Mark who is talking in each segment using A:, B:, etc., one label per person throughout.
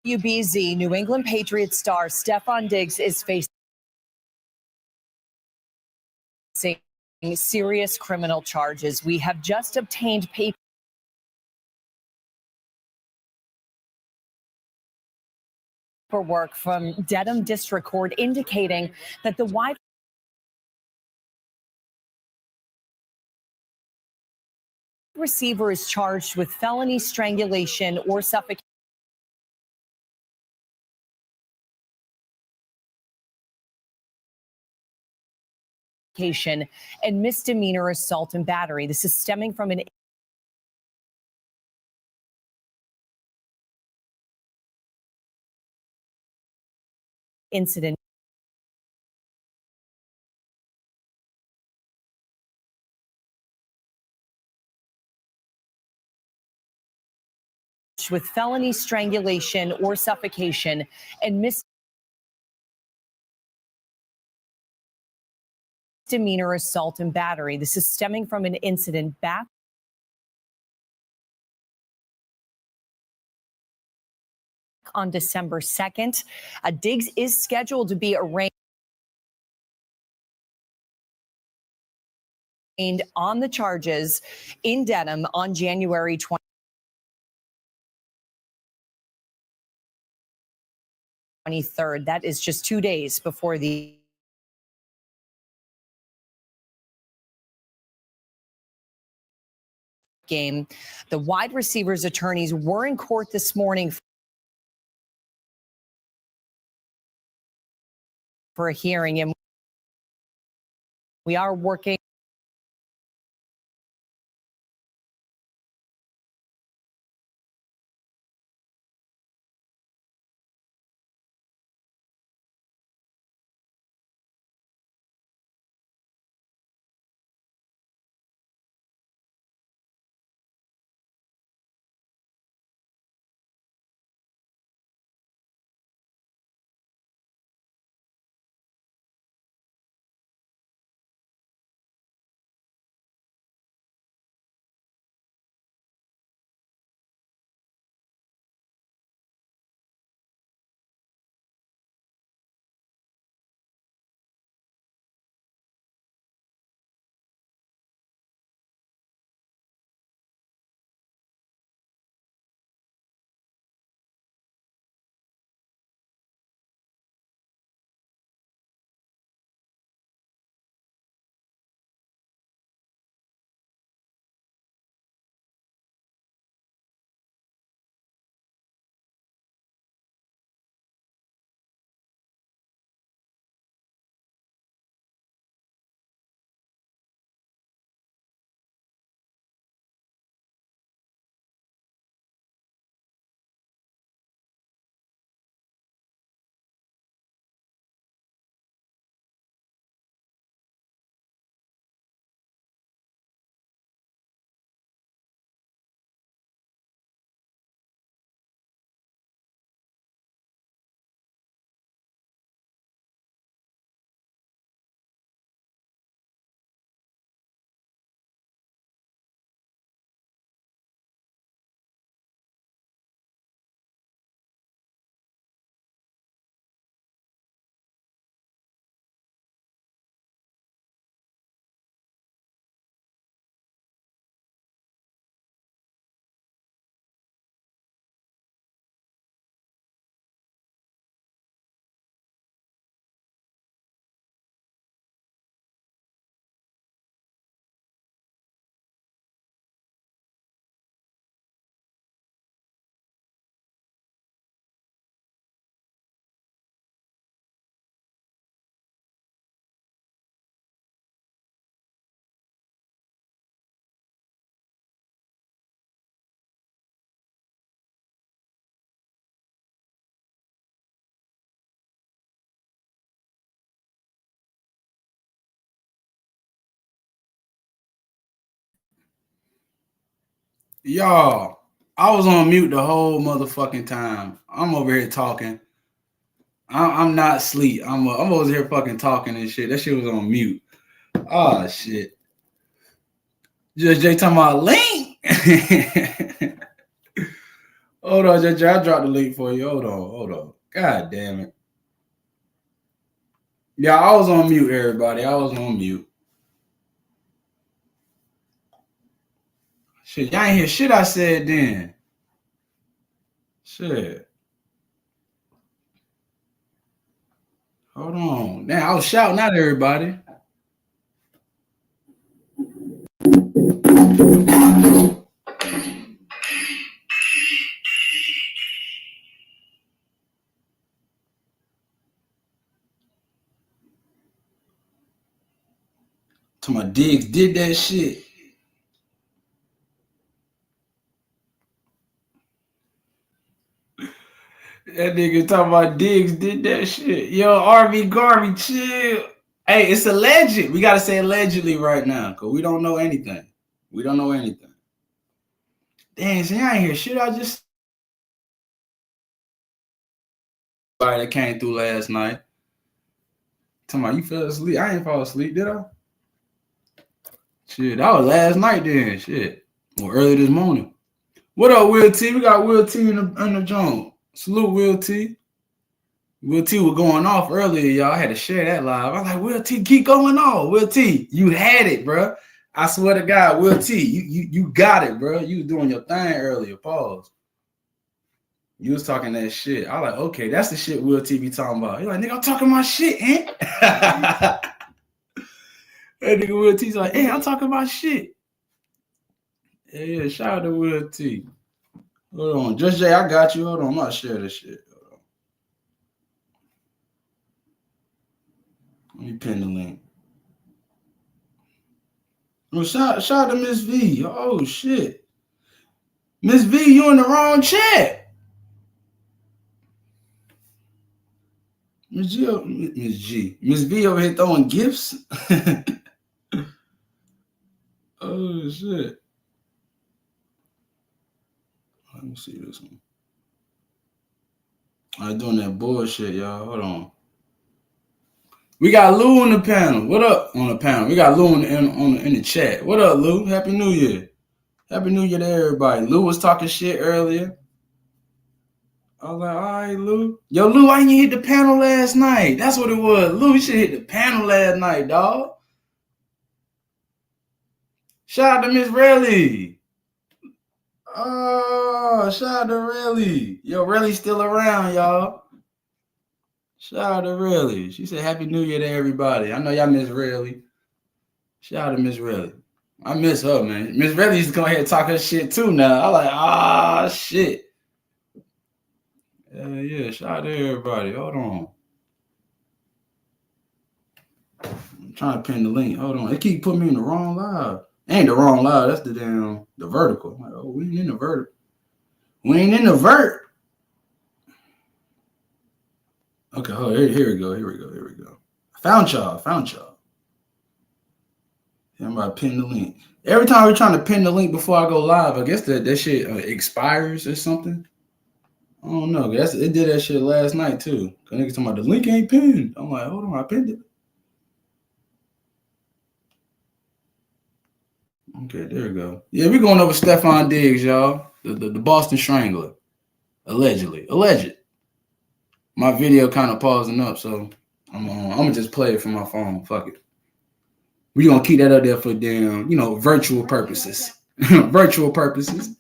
A: WBZ, New England Patriots star Stefon Diggs is facing serious criminal charges. We have just obtained paperwork from Dedham District Court indicating that the wide receiver is charged with felony strangulation or suffocation and misdemeanor assault and battery. This is stemming from an incident with felony strangulation or suffocation and misdemeanor assault and battery. This is stemming from an incident back on December 2nd. Diggs is scheduled to be arraigned on the charges in Dedham on January 23rd. That is just 2 days before the game. The wide receivers attorneys were in court this morning for a hearing, and we are working
B: Y'all, I was on mute the whole motherfucking time. I'm over here talking. I'm not asleep. I'm over here fucking talking and shit. That shit was on mute. Oh shit. Judge J talking about link. Hold on, JJ. I dropped the link for you. Hold on. God damn it. Yeah, I was on mute, everybody. I was on mute. Shit, y'all ain't hear shit I said then. Shit. Hold on. Damn, I was shouting at everybody. To my Diggs did that shit. That nigga talking about Diggs did that shit. Yo, RV Garvey, chill. Hey, it's alleged. We gotta say allegedly right now, cause we don't know anything. Damn, see, I ain't hear shit. I just that came through last night. Talking about you fell asleep. I ain't fall asleep, did I? Shit, that was last night then. Shit. Or early this morning. What up, Will T? We got Will T in the joint. Salute, Will T. Will T was going off earlier, y'all. I had to share that live. I was like, Will T, keep going off. Will T, you had it, bro. I swear to God, Will T, you got it, bro. You was doing your thing earlier. Pause. You was talking that shit. I was like, okay, that's the shit Will T be talking about. He's like, nigga, I'm talking my shit, eh? That nigga Will T's like, hey, I'm talking my shit. Yeah, shout out to Will T. Hold on. Just Jay, I got you. Hold on. I'm about to share this shit. Hold on. Let me pin the link. Well, shout out to Miss V. Oh, shit. Miss V, you in the wrong chat. Miss V over here throwing gifts. Oh, shit. Let me see this one. I'm doing that bullshit, y'all. Hold on. We got Lou on the panel. What up on the panel? We got Lou in the chat. What up, Lou? Happy New Year. Happy New Year to everybody. Lou was talking shit earlier. I was like, all right, Lou. Yo, Lou, why you hit the panel last night? That's what it was. Lou, you should hit the panel last night, dog. Shout out to Miss Relly. Oh, shout out to Relly. Yo, Relly's still around, y'all. Shout out to Relly. She said, Happy New Year to everybody. I know y'all miss Relly. Shout out to Miss Relly. I miss her, man. Miss Relly used to come ahead and talk her shit too now. I'm like, shit. Yeah, shout out to everybody. Hold on. I'm trying to pin the link. Hold on. They keep putting me in the wrong live. Ain't the wrong live. That's the vertical. I'm like, oh, we ain't in the vertical. We ain't in the vert. Okay, oh, here we go. I found y'all. Yeah, I'm about to pin the link. Every time we're trying to pin the link before I go live, I guess that shit expires or something. I don't know. It did that shit last night too. Cause niggas talking about the link ain't pinned. I'm like, hold on, I pinned it. Okay, there we go. Yeah, we're going over Stefon Diggs, y'all. The Boston Strangler. Alleged. My video kind of pausing up, so I'm gonna just play it from my phone. Fuck it. We're gonna keep that up there for damn, virtual purposes. Virtual purposes.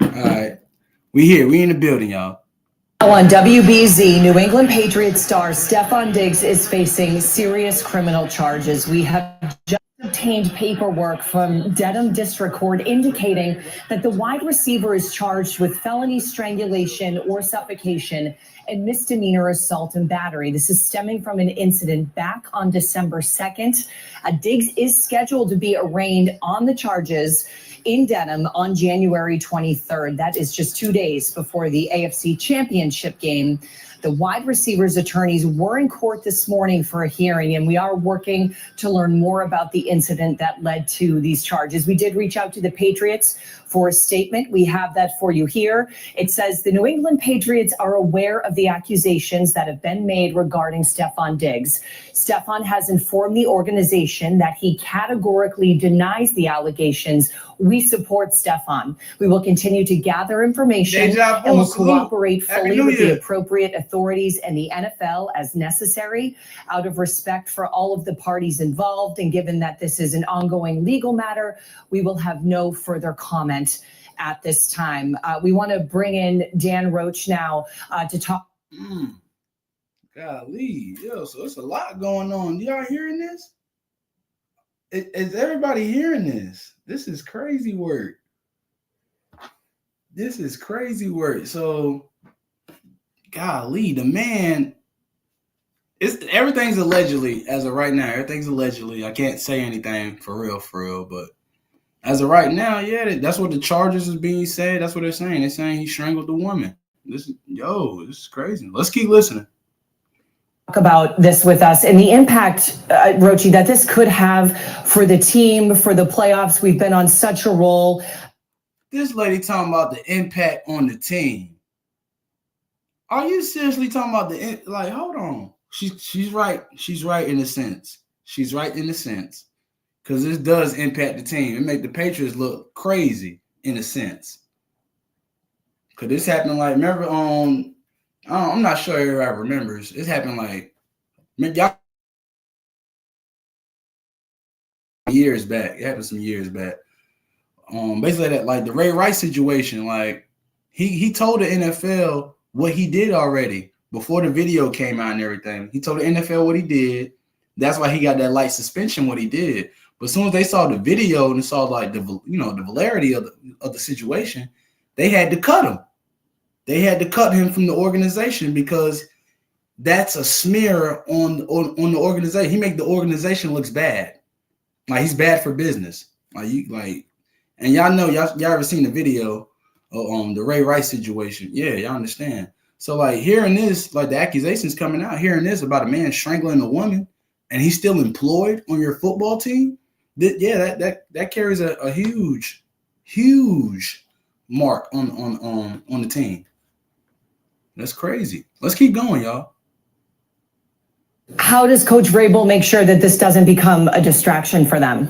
B: All right. We in the building, y'all.
A: On WBZ, New England Patriots star Stefon Diggs is facing serious criminal charges. We have just obtained paperwork from Dedham District Court indicating that the wide receiver is charged with felony strangulation or suffocation and misdemeanor assault and battery. This is stemming from an incident back on December 2nd. Diggs is scheduled to be arraigned on the charges in Dedham on January 23rd. That is just 2 days before the AFC Championship game The wide receivers' attorneys were in court this morning for a hearing, and we are working to learn more about the incident that led to these charges. We did reach out to the Patriots for a statement. We have that for you here. It says the New England Patriots are aware of the accusations that have been made regarding Stefon Diggs. Stefon has informed the organization that he categorically denies the allegations. We support Stefon. We will continue to gather information and will cooperate fully with the appropriate authorities and the NFL as necessary, out of respect for all of the parties involved. And given that this is an ongoing legal matter, we will have no further comment at this time. We want to bring in Dan Roach now to talk.
B: Golly, yo, so it's a lot going on. Y'all hearing this? Is everybody hearing this? This is crazy work. This is crazy work. So, golly, the man, everything's allegedly as of right now. Everything's allegedly. I can't say anything for real, but as of right now, yeah, that's what the charges is being said. That's what they're saying. They're saying he strangled the woman. This is crazy. Let's keep listening.
A: Talk about this with us and the impact, Rochi, that this could have for the team, for the playoffs. We've been on such a roll.
B: This lady talking about the impact on the team. Are you seriously talking about hold on. She's right. She's right in a sense. She's right in a sense. Because this does impact the team. It make the Patriots look crazy in a sense. Because this happened remember on, I'm not sure everybody remembers. This happened years back. It happened some years back. Basically that the Ray Rice situation, he told the NFL what he did already before the video came out and everything. He told the NFL what he did. That's why he got that light suspension, what he did. But as soon as they saw the video and saw the validity of the situation, they had to cut him. They had to cut him from the organization because that's a smear on the organization. He make the organization looks bad. He's bad for business. And y'all know y'all ever seen the video of the Ray Rice situation? Yeah, y'all understand. So hearing this, the accusations coming out, hearing this about a man strangling a woman, and he's still employed on your football team. That carries a huge mark on the team. That's crazy. Let's keep going, y'all.
A: How does Coach Vrabel make sure that this doesn't become a distraction for them?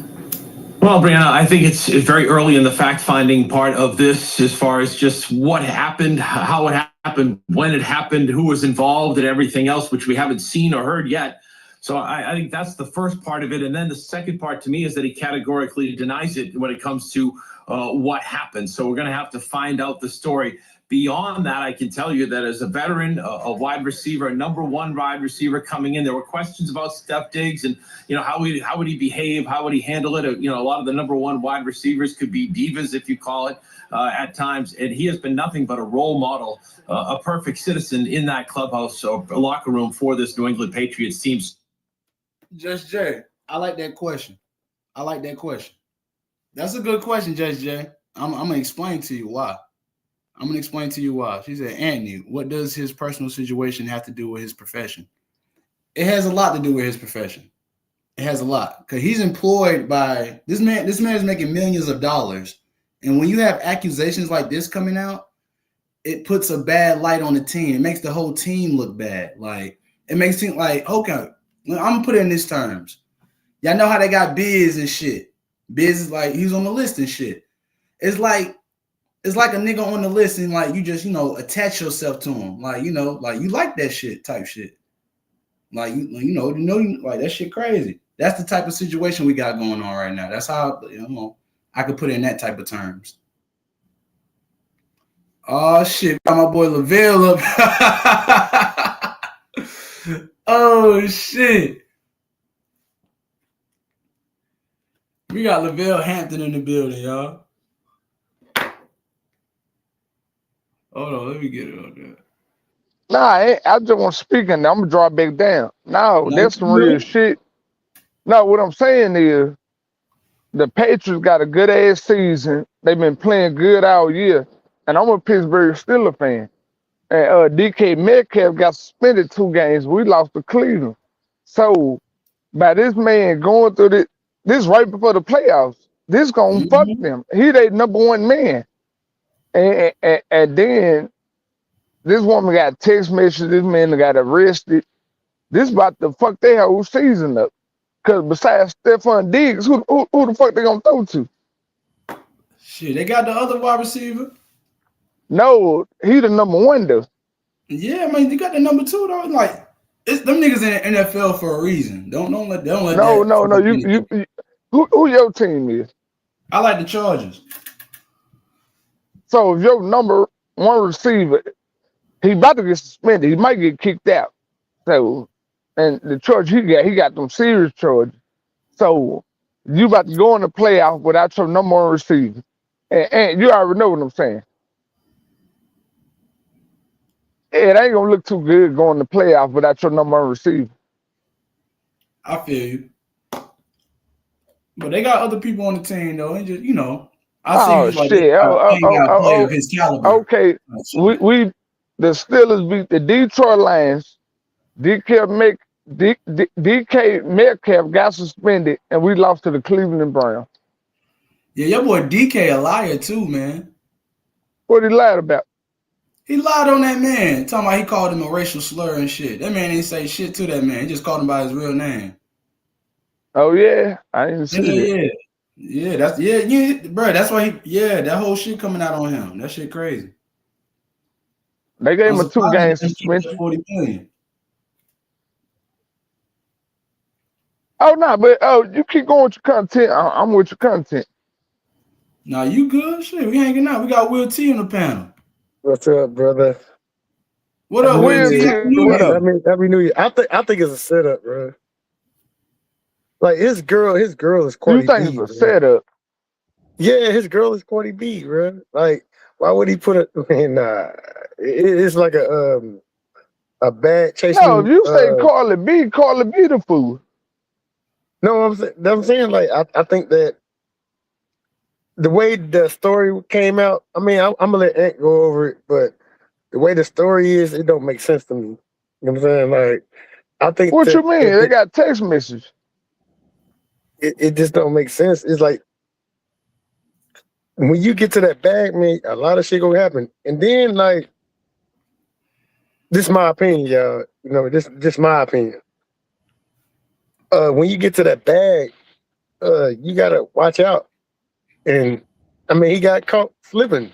C: Well, Brianna, I think it's very early in the fact-finding part of this as far as just what happened, how it happened, when it happened, who was involved, and everything else, which we haven't seen or heard yet. So I think that's the first part of it. And then the second part to me is that he categorically denies it when it comes to what happened. So we're going to have to find out the story. Beyond that, I can tell you that as a veteran, a wide receiver, a number one wide receiver coming in, there were questions about Steph Diggs and, how would he behave? How would he handle it? A lot of the number one wide receivers could be divas, if you call it, at times. And he has been nothing but a role model, a perfect citizen in that clubhouse or locker room for this New England Patriots team.
B: Judge Jay, I like that question. That's a good question, Judge Jay. I'm going to explain to you why. She said, Anthony, what does his personal situation have to do with his profession? It has a lot to do with his profession. It has a lot. Because he's employed by this man. This man is making millions of dollars. And when you have accusations like this coming out, it puts a bad light on the team. It makes the whole team look bad. It makes it okay, I'm going to put it in these terms. Y'all know how they got Biz and shit. Biz is he's on the list and shit. It's like a nigga on the list and you just, attach yourself to him. You like that shit type shit. That shit crazy. That's the type of situation we got going on right now. That's how, I could put it in that type of terms. Oh shit, got my boy Lavelle up. Oh shit. We got Lavelle Hampton in the building, y'all. Hold on, let me get it on there.
D: Nah, I just want to speak and I'm gonna drop back down. No, that's some real shit. No, what I'm saying is the Patriots got a good ass season. They've been playing good all year. And I'm a Pittsburgh Steelers fan. and DK Metcalf got suspended 2 games. We lost to Cleveland. So by this man going through this right before the playoffs, this gonna fuck them. He their #1 man. And then this woman got text message, this man got arrested. This about to fuck their whole season up. Cause besides Stephon Diggs, who the fuck they gonna throw to?
B: Shit, they got the other wide receiver.
D: No, he the #1 though.
B: Yeah, I mean, you got the #2 though. Like, it's them niggas in the NFL for a reason. Don't let
D: No.
B: that.
D: Who your team is?
B: I like the Chargers.
D: So if your #1 receiver, he about to get suspended, he might get kicked out. So, and the charge he got them serious charges. So you about to go in the playoff without your #1 receiver, and you already know what I'm saying. It ain't gonna look too good going to playoff without your #1 receiver.
B: I feel you. But they got other people on the team though, and just I see like
D: shit!
B: play of his caliber.
D: Okay, we the Steelers beat the Detroit Lions. DK Metcalf got suspended, and we lost to the Cleveland Browns.
B: Yeah, your boy DK a liar too, man.
D: What he lied about?
B: He lied on that man, talking about he called him a racial slur and shit. That man didn't say shit to that man. He just called him by his real name.
D: Oh yeah, I didn't see that.
B: Yeah, bro. That's why that whole shit coming out on him. That shit crazy.
D: They gave him a 2-game suspension.
B: 40 million.
D: Oh no, but you keep going with your content. I'm with your content.
B: Nah, you good? Shit, we hanging out. We got Will T on the panel.
E: What's up, brother?
B: What up, Will T?
E: Happy New Year. I think it's a setup, bro. Like his girl is Cardi B.
D: You think it's a setup?
E: Yeah, his girl is Cardi B, bro. Like, why would he put it? Nah, it's like a bad chasing.
D: No, if you say Cardi B the fool.
E: No, I'm saying like I think that the way the story came out. I mean, I'm gonna let Ant go over it, but the way the story is, it don't make sense to me. You know what I'm saying? Like, I think.
D: What you mean? They got text message.
E: It just don't make sense. It's like when you get to that bag, man, a lot of shit gonna happen. And then like, this is my opinion, y'all. You know, this just my opinion. When you get to that bag, you gotta watch out. And I mean, he got caught flipping.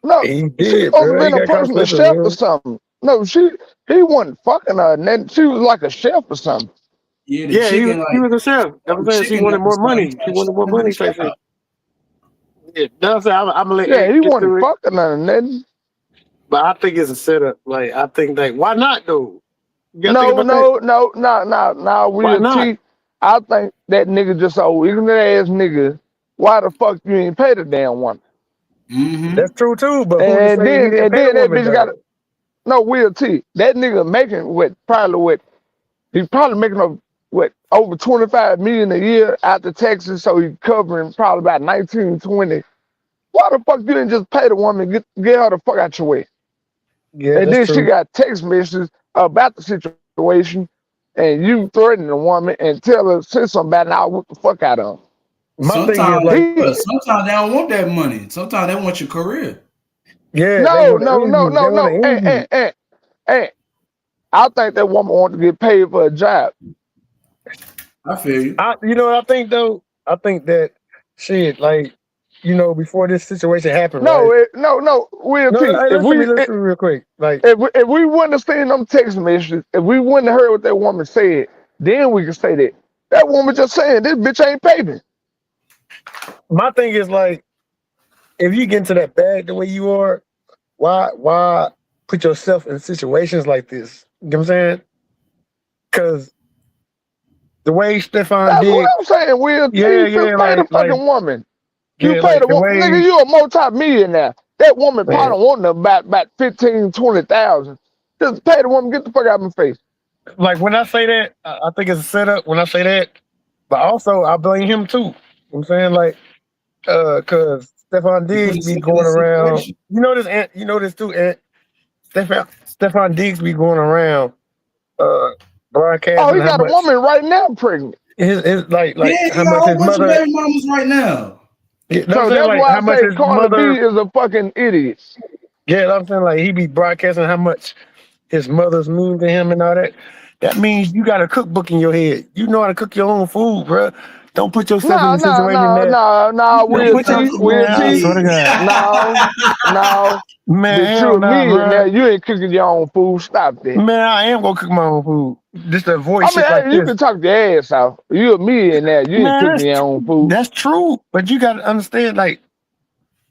D: No,
E: he did.
D: She supposed to be a personal chef or something. No, he wasn't fucking her, and then she was like a chef or something.
E: Yeah, he was a chef. I'm saying she wanted more money. She wanted more money. Type shit. Yeah, that's I'm gonna let.
D: Yeah, he wasn't fucking her, and then.
E: But I think it's a setup. Like I think like why not though?
D: No. Why not? I think that nigga just ignorant ass nigga. Why the fuck you ain't pay the damn woman?
B: Mm-hmm.
E: That's true too. But
D: then that bitch got no Will T. That nigga making he's probably making over 25 million a year out to Texas, so he's covering probably about 19, 20. Why the fuck you didn't just pay the woman, get her the fuck out your way?
E: Yeah,
D: and then
E: true.
D: She got text messages about the situation, and you threaten the woman and tell her say something about it, I'll whip the fuck out of her.
B: Sometimes they don't want that money. Sometimes they want your career.
E: Yeah.
D: No. Hey, I think that woman wants to get paid for a job.
B: I feel you.
E: You know what I think though? I think that shit, like, you know, before this situation happened.
D: No,
E: right?
D: Will T.
E: Listen real quick. Like,
D: if we wouldn't have seen them text messages, if we wouldn't have heard what that woman said, then we could say that woman just saying this bitch ain't paying.
E: My thing is like, if you get into that bag the way you are, why put yourself in situations like this? You know what I'm saying? Because the way Stephon did.
D: What I'm saying, Will. You pay the fucking woman. You pay the woman. Nigga, you a multi-millionaire. That woman probably wanting about 15, 20,000. Just pay the woman, get the fuck out of my face.
E: Like when I say that, I think it's a setup when I say that. But also I blame him too. You know what I'm saying? Like, cause Stephon Diggs be going around. You know this too, Ant. Stephon Diggs be going around
D: Oh,
E: broadcasting
D: he
E: how
D: got a
E: much
D: woman right now pregnant.
E: his like
B: Yeah, he
E: how
B: got a
E: much
B: whole
E: his
B: bunch of
E: mother.
B: baby mamas right now.
E: Yeah, know what I'm
D: So
E: saying,
D: that's
E: like
D: why I
E: how much
D: say
E: his
D: Carla B
E: mother.
D: is a fucking idiot.
E: Yeah, know what I'm saying, like he be broadcasting how much his mother's mean to him and all that. That means you got a cookbook in your head. You know how to cook your own food, bro. Don't put yourself in
D: No,
E: a
D: no,
E: situation
D: no,
E: that.
D: no, no,
E: Don't
D: Will
E: put your
D: T, Will
E: man. I
D: T.
E: swear to God,
D: No, no.
E: man,
D: Bitch,
E: hell
D: you a
E: nah,
D: millionaire.
E: bro.
D: You ain't cooking your own food. Stop that.
E: Man, I am gonna cook my own food just to avoid
D: I mean,
E: shit like
D: hey, you
E: this.
D: can talk your ass off. You a millionaire. You ain't
E: Man,
D: cooking your own food.
E: that's true. But you gotta understand, like,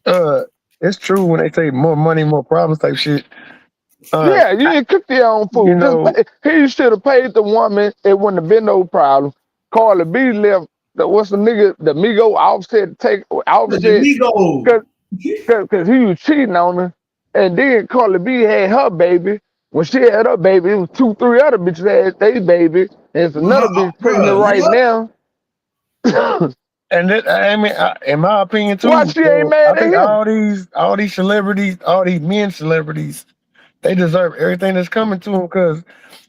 E: uh, it's true when they say more money, more problems type shit.
D: Yeah, you ain't cook your own
E: You
D: food. Just
E: know,
D: pay, he should have paid the woman. It wouldn't have been no problem. Carla B left. What's the nigga? The Migo Offset take
B: The
D: Offset
B: Migo.
D: because he was cheating on her, and then Carla B had her baby. When she had her baby, it was 2, 3 other bitches had their baby, and it's another bitch pregnant
B: Bro,
D: right
B: yep.
D: now.
E: and that, I mean, in my opinion
D: Why
E: too,
D: she ain't
E: bro, I
D: mad at
E: think
D: him?
E: all these celebrities, all these men celebrities, they deserve everything that's coming to them because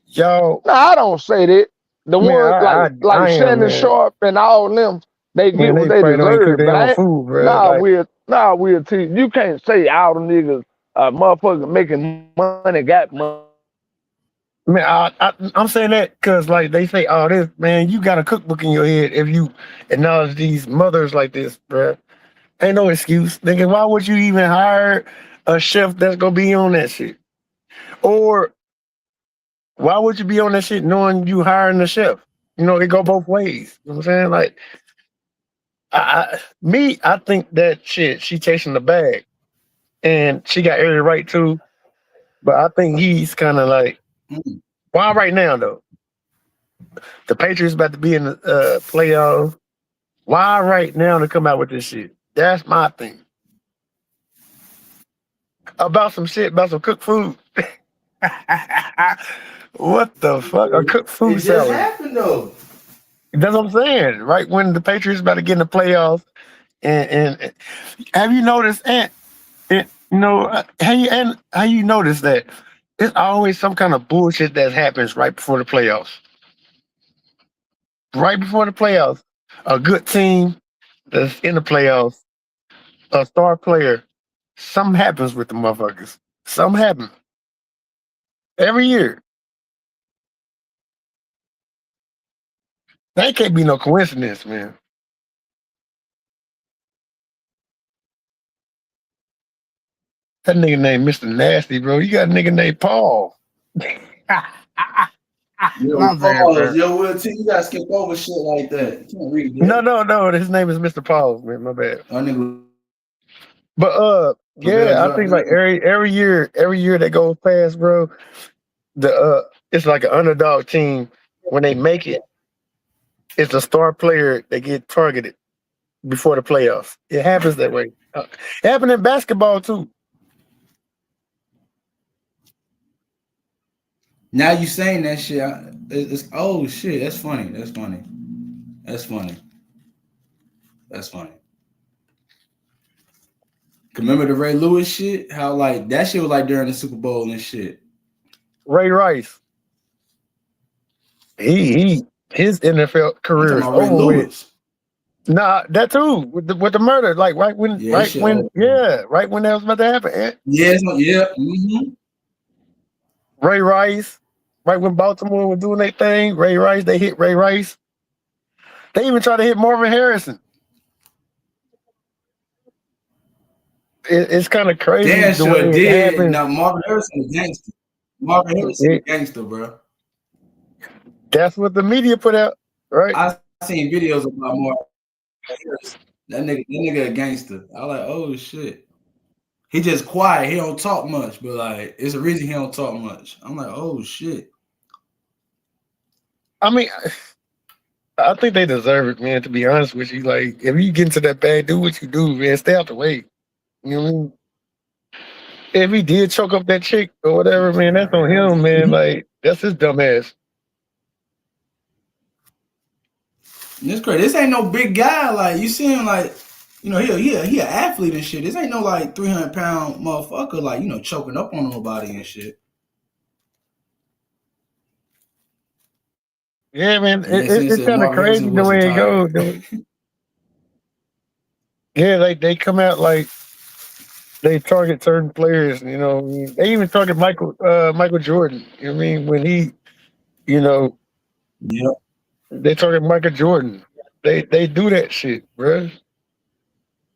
E: y'all,
D: No, I don't say that. The
E: man,
D: ones like
E: I am,
D: Shannon
E: man.
D: Sharp and all them, they get
E: Man,
D: what
E: they
D: they
E: probably don't even cook
D: deserve.
E: their
D: But
E: own
D: I ain't,
E: food, bro. Like,
D: nah, we'll tell you. You can't say all the niggas, motherfucker making money got money.
E: man, I'm saying that because, like, they say, "Oh, this man, you got a cookbook in your head if you acknowledge these mothers like this, bruh. Ain't no excuse, nigga. Why would you even hire a chef that's gonna be on that shit? Or why would you be on that shit knowing you hiring a chef? You know, it go both ways. You know what I'm saying? Like, I think that shit, she chasing the bag, and she got every right to. But I think he's kind of like,
B: Mm.
E: why right now though? The Patriots about to be in the playoffs. Why right now to come out with this shit? That's my thing. About some shit, about some cooked food. What the fuck? A cooked
B: It
E: food
B: just
E: salad.
B: happened though.
E: That's what I'm saying. Right when the Patriots about to get in the playoffs, and have you noticed? And you know, how you notice that there's always some kind of bullshit that happens right before the playoffs. Right before the playoffs, a good team that's in the playoffs, a star player, something happens with the motherfuckers. Something happens every year. That can't be no coincidence, man. That nigga named Mr. Nasty, bro. You got a nigga named Paul.
B: Yo,
E: My bad,
B: pause.
E: bro.
B: Yo, Will T, you gotta skip over shit like that. You can't read
E: No,
B: that.
E: no, no. His name is Mr. Paul, man. My bad.
B: That nigga
E: But
B: was better
E: yeah, I
B: drop
E: think
B: than
E: like
B: him.
E: every year that goes past, bro, the it's like an underdog team. When they make it, it's a star player that get targeted before the playoffs. It happens that way. It happened in basketball too.
B: Now you saying that shit, it's oh shit. That's funny. That's funny. That's funny. That's funny. Remember the Ray Lewis shit? How like that shit was like during the Super Bowl and shit.
E: Ray Rice, he his NFL
B: I'm
E: career
B: talking
E: is
B: about Ray
E: over with.
B: Lewis.
E: Nah, that too with the murder. Like
B: Yeah, his shit over.
E: right when that was about to happen.
B: Yeah, yeah. Mm-hmm.
E: Ray Rice, right when Baltimore was doing their thing. Ray Rice, they hit Ray Rice. They even tried to hit Marvin Harrison. It's kind of crazy
B: Damn
E: the
B: sure
E: way it
B: did.
E: happens.
B: Now Marvin Harrison a gangster. Marvin Harrison a gangster, bro.
E: That's what the media put out, right?
B: I seen videos about Marvin Harrison. That nigga a gangster. I like, oh shit. He just quiet. He don't talk much, but like it's a reason he don't talk much. I'm like, oh shit.
E: I mean, I think they deserve it, man. To be honest with you, like if you get into that bag, do what you do, man. Stay out the way. You know what I mean? If he did choke up that chick or whatever, man, that's on him, man. Like that's his dumb ass.
B: This crazy. This ain't no big guy. Like you see him like You know, he an athlete and shit. This ain't no like 300-pound motherfucker like, you know, choking up on nobody and shit.
E: Yeah, man, it's kind of
B: Marvin
E: crazy
B: Harrison
E: the
B: wasn't
E: way it
B: tired.
E: goes. Yeah, like they come out like they target certain players. You know, they even target Michael Jordan. You know what I mean, when he, you know,
B: Yeah.
E: they target Michael Jordan. They do that shit, bro.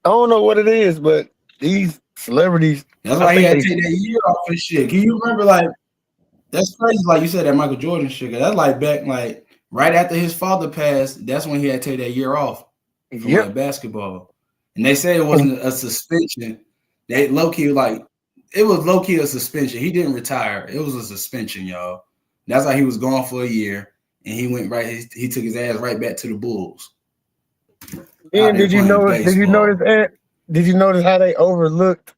E: I don't know what it is, but these celebrities,
B: That's
E: I
B: why he
E: think
B: had
E: they.
B: to take that year off and shit. Can you remember, like, that's crazy, like you said, that Michael Jordan shit. That's like back, like, right after his father passed, that's when he had to take that year off from
E: Yep.
B: like basketball. And they say it wasn't a suspension. They low-key, like, it was low-key a suspension. He didn't retire. It was a suspension, y'all. That's why he was gone for a year, and he went right, he took his ass right back to the Bulls. Out
E: And
B: there playing baseball.
E: Did you notice how they overlooked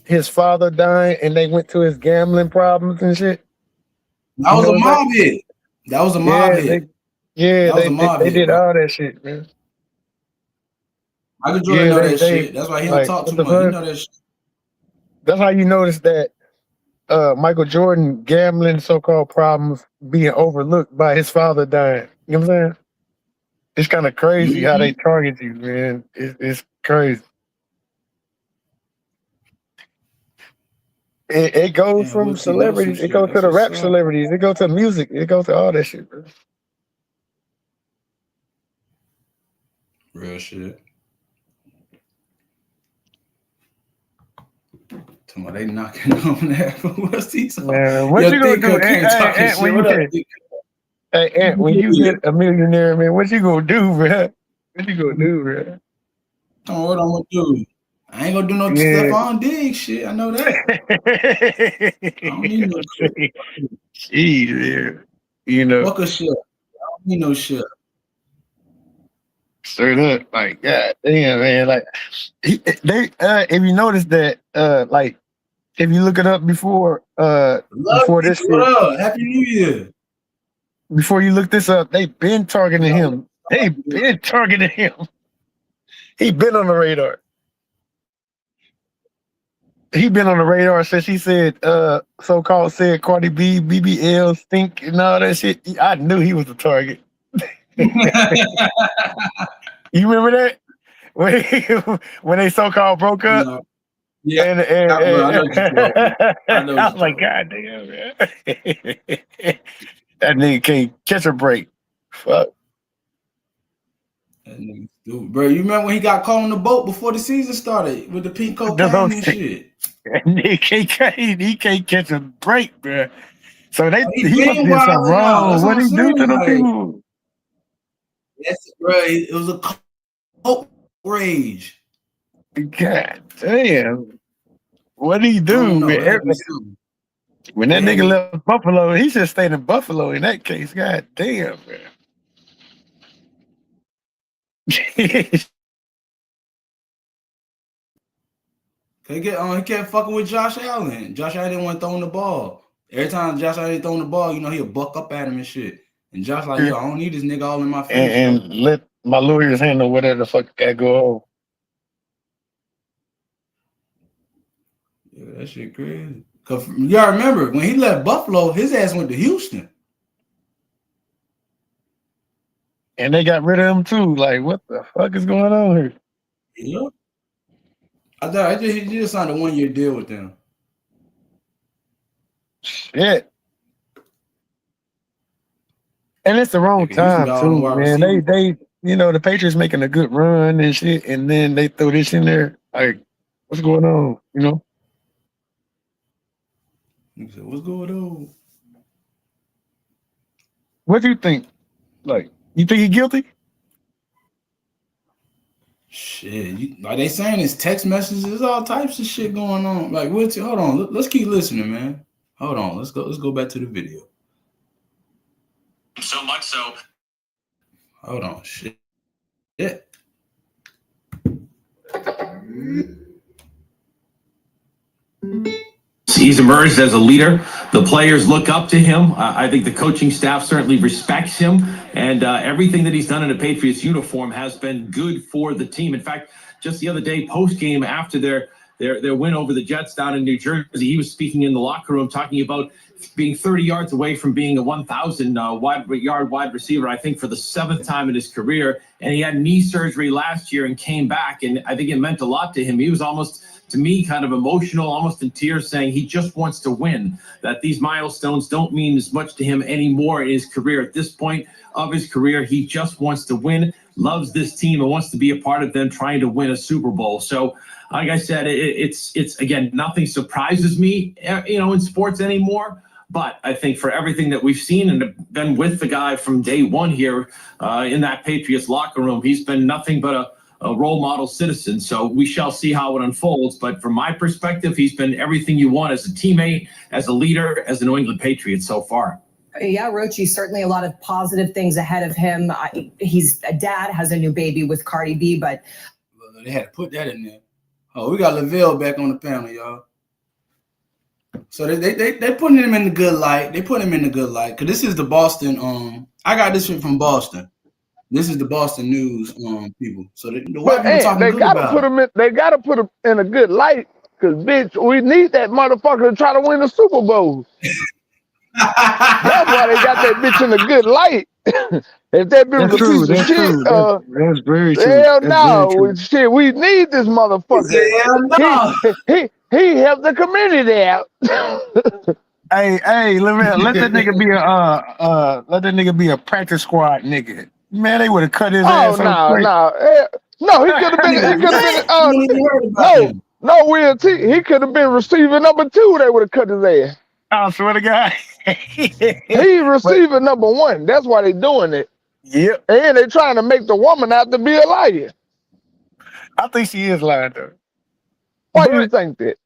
E: his father dying and they went to his gambling problems and shit?
B: That was a mob hit. That was a mob hit. That was a mob
E: They
B: hit,
E: did
B: bro.
E: all that shit, man.
B: Michael Jordan know that shit. That's why he don't
E: like,
B: talk
E: what
B: too
E: the
B: much. He
E: fuck?
B: know that shit.
E: That's how you notice that Michael Jordan gambling so-called problems being overlooked by his father dying. You know what I'm saying? It's kind of crazy how they target you, man. It's crazy. It goes
B: Yeah,
E: from
B: we'll see. That was some
E: celebrities. It
B: shit.
E: goes to
B: That's
E: the
B: what's
E: rap
B: up.
E: celebrities. It goes to music. It goes to all that shit, bro.
B: Real shit. Talking about they knocking on that. What's these?
E: Man, what
B: Yo,
E: you gonna do?
B: Thick came talking
E: Ant,
B: shit. What up, Thick?
E: Ant, when you get a millionaire, man, what you gonna do, bro? What you gonna do, bro?
B: Oh, what I'm gonna do? I ain't gonna do no
E: Yeah.
B: Stephon Diggs shit. I know that. I don't need no shit.
E: Jeez, man. You know,
B: Fuck a shit. I don't need no shit.
E: straight up, like, God damn, man. Like, if you notice that, like, if you look it up before
B: Lucky,
E: this
B: what
E: shit,
B: up? Happy New Year.
E: before you look this up, they been targeting him. They been targeting him. He been on the radar. He been on the radar since he said so-called said Cardi B, BBL, stink and all that shit. I knew he was the target. You remember that? When they so-called broke up?
B: No. Yeah,
E: And
B: I know what you're talking about. I know
E: I
B: what
E: was like,
B: you're
E: God damn, man. That nigga can't catch a break. Fuck.
B: That nigga stupid, bro. You remember when he got caught on the boat before the season started with the pink cocaine and shit?
E: He can't catch a break, bro. So
B: He
E: he must
B: been
E: did something
B: wilding out.
E: wrong.
B: That's what
E: What
B: I'm
E: he do to
B: saying.
E: them
B: Like,
E: people?
B: that's bro. It was a coke rage.
E: God damn. What did he
B: I don't
E: do,
B: know. It had
E: man?
B: to be something.
E: When that nigga left Buffalo, he should stay in Buffalo in that case. God damn, man.
B: He kept fucking with Josh Allen. Josh Allen didn't want to throw him the ball. Every time Josh Allen throwing the ball, you know, he'll buck up at him and shit. And Josh like, yo, I don't need this nigga all in my face.
E: and let my lawyers handle whatever the fuck that go on.
B: Yeah, that shit crazy. Cause y'all remember when he left Buffalo, his ass went to Houston.
E: And they got rid of him too. Like, what the fuck is going on here?
B: Yeah. I thought he just signed a 1-year deal with them.
E: Shit. And it's the wrong time too, man. They you know, the Patriots making a good run and shit, and then they throw this in there. Like, what's going on? You know?
B: He said, what's going on?
E: What do you think? Like, you think he guilty?
B: Shit, like they saying it's text messages, all types of shit going on. Like, hold on, let's keep listening, man. Hold on, let's go back to the video.
C: So much so.
B: Hold on, shit. Yeah.
C: He's emerged as a leader. The players look up to him. I think the coaching staff certainly respects him. And everything that he's done in a Patriots uniform has been good for the team. In fact, just the other day, post game after their win over the Jets down in New Jersey, he was speaking in the locker room talking about being 30 yards away from being a 1,000 yard wide receiver, I think for the 7th time in his career. And he had knee surgery last year and came back. And I think it meant a lot to him. He was almost, to me, kind of emotional, almost in tears, saying he just wants to win, that these milestones don't mean as much to him anymore in his career. At this point of his career, he just wants to win, loves this team, and wants to be a part of them trying to win a Super Bowl. So, like I said, it's again, nothing surprises me, in sports anymore. But I think for everything that we've seen and been with the guy from day one here in that Patriots locker room, he's been nothing but a role model citizen. So we shall see how it unfolds. But from my perspective, he's been everything you want as a teammate, as a leader, as a New England Patriot so far.
A: Yeah, Rochi, certainly a lot of positive things ahead of him. He's a dad, has a new baby with Cardi B, but
B: they had to put that in there. Oh, we got Lavelle back on the panel, y'all. So they putting him in the good light. They put him in the good light because this is the Boston. I got this from Boston. This is the Boston News people. So the white people talking good about him.
D: They gotta put him in a good light because bitch, we need that motherfucker to try to win the Super Bowl. That's why they got that bitch in a good light. If that bitch was a piece of shit,
E: that's very true.
D: Hell no, shit, we need this motherfucker. Hell no. He helped the community out.
E: Hey, let that nigga be a practice squad nigga. Man, they would have cut his ass.
D: No, he could have been. He could have been receiver number 2. They would have cut his ass.
E: I swear to God.
D: He receiver number 1. That's why they doing it.
E: Yep.
D: And they trying to make the woman out to be a liar.
E: I think she is lying though.
D: Why do you think that?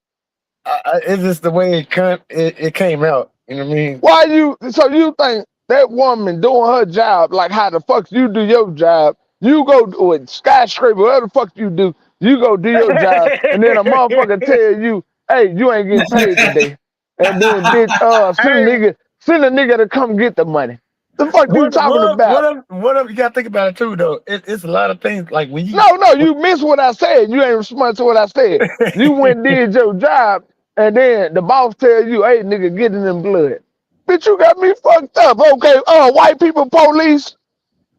E: It's just the way it came out. You know what I mean?
D: So you think that woman doing her job like how the fuck you do your job? You go do it, skyscraper, whatever the fuck you do go do your job, and then a motherfucker tell you, hey, you ain't getting paid today. And then bitch, send a nigga to come get the money. The fuck you talking about?
E: What up? You gotta think about it too, though. It's a lot of things like when you.
D: No, you missed what I said. You ain't responding to what I said. You went and did your job, and then the boss tell you, "Hey, nigga, get in them blood." Bitch, you got me fucked up. Okay, white people police.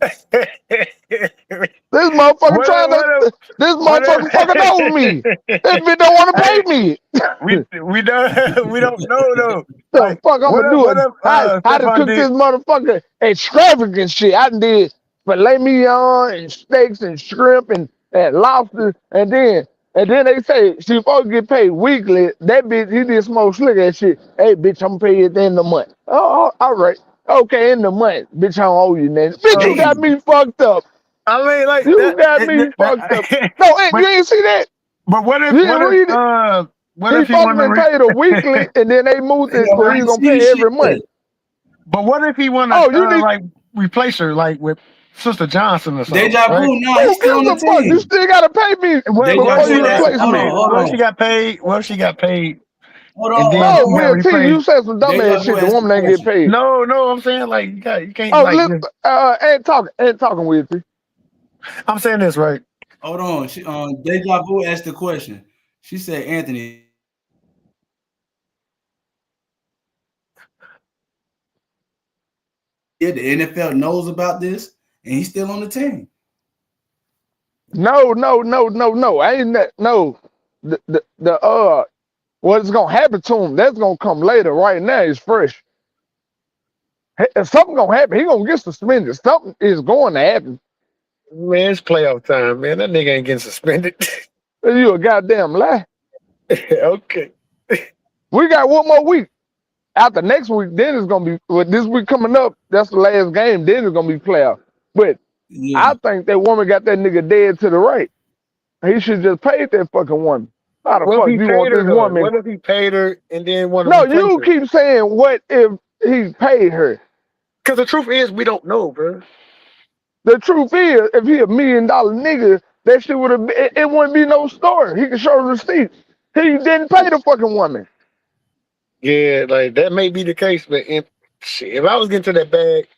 D: This motherfucker this motherfucker fucking over me. This bitch don't want to pay me.
E: we don't know though.
D: The fuck I'm gonna do? I done cook this motherfucker extravagant shit. I done did filet mignon and steaks and shrimp and lobster, and then they say she supposed to get paid weekly. That bitch, he did smoke slick ass shit. Hey bitch, I'm gonna pay you at the end of the month. Oh, all right. Okay, in the month, bitch, I don't owe you nothing. Bitch, you got me fucked up.
E: I mean, like
D: you got me fucked up. No, you ain't see that.
E: But what if
D: he fucking been paid a weekly, and then they moved it where he's gonna pay every month.
E: But what if he want to like replace her like with Sister Johnson or something?
B: Deja vu, no, he's still on the team.
D: You still gotta pay me before you replace me.
E: What if she got paid? What if she got paid?
D: You said some dumb ass shit. The woman ain't get paid.
E: No, I'm saying like you can't.
D: Ain't talking with you.
E: I'm saying this right.
B: Hold on. She Deja Vu asked the question. She said, Anthony. Yeah, the NFL knows about this, and he's still on the team.
D: No. Ain't that no? What's gonna happen to him? That's gonna come later. Right now, it's fresh. If something gonna happen, he gonna get suspended. Something is going to happen.
E: Man, it's playoff time, man. That nigga ain't getting suspended.
D: You a goddamn lie.
E: Okay.
D: We got one more week. After next week, then it's gonna be. With this week coming up, that's the last game. Then it's gonna be playoff. But I think that woman got that nigga dead to the right. He should just pay that fucking woman. How the fuck you want this woman?
E: What if he paid her and then one of
D: No, you keep saying what if he paid her?
E: Because the truth is we don't know, bro.
D: The truth is, if he $1 million nigga, that shit would have it wouldn't be no story. He can show the receipts. He didn't pay the fucking woman.
E: Yeah, like that may be the case, but if I was getting to that bag,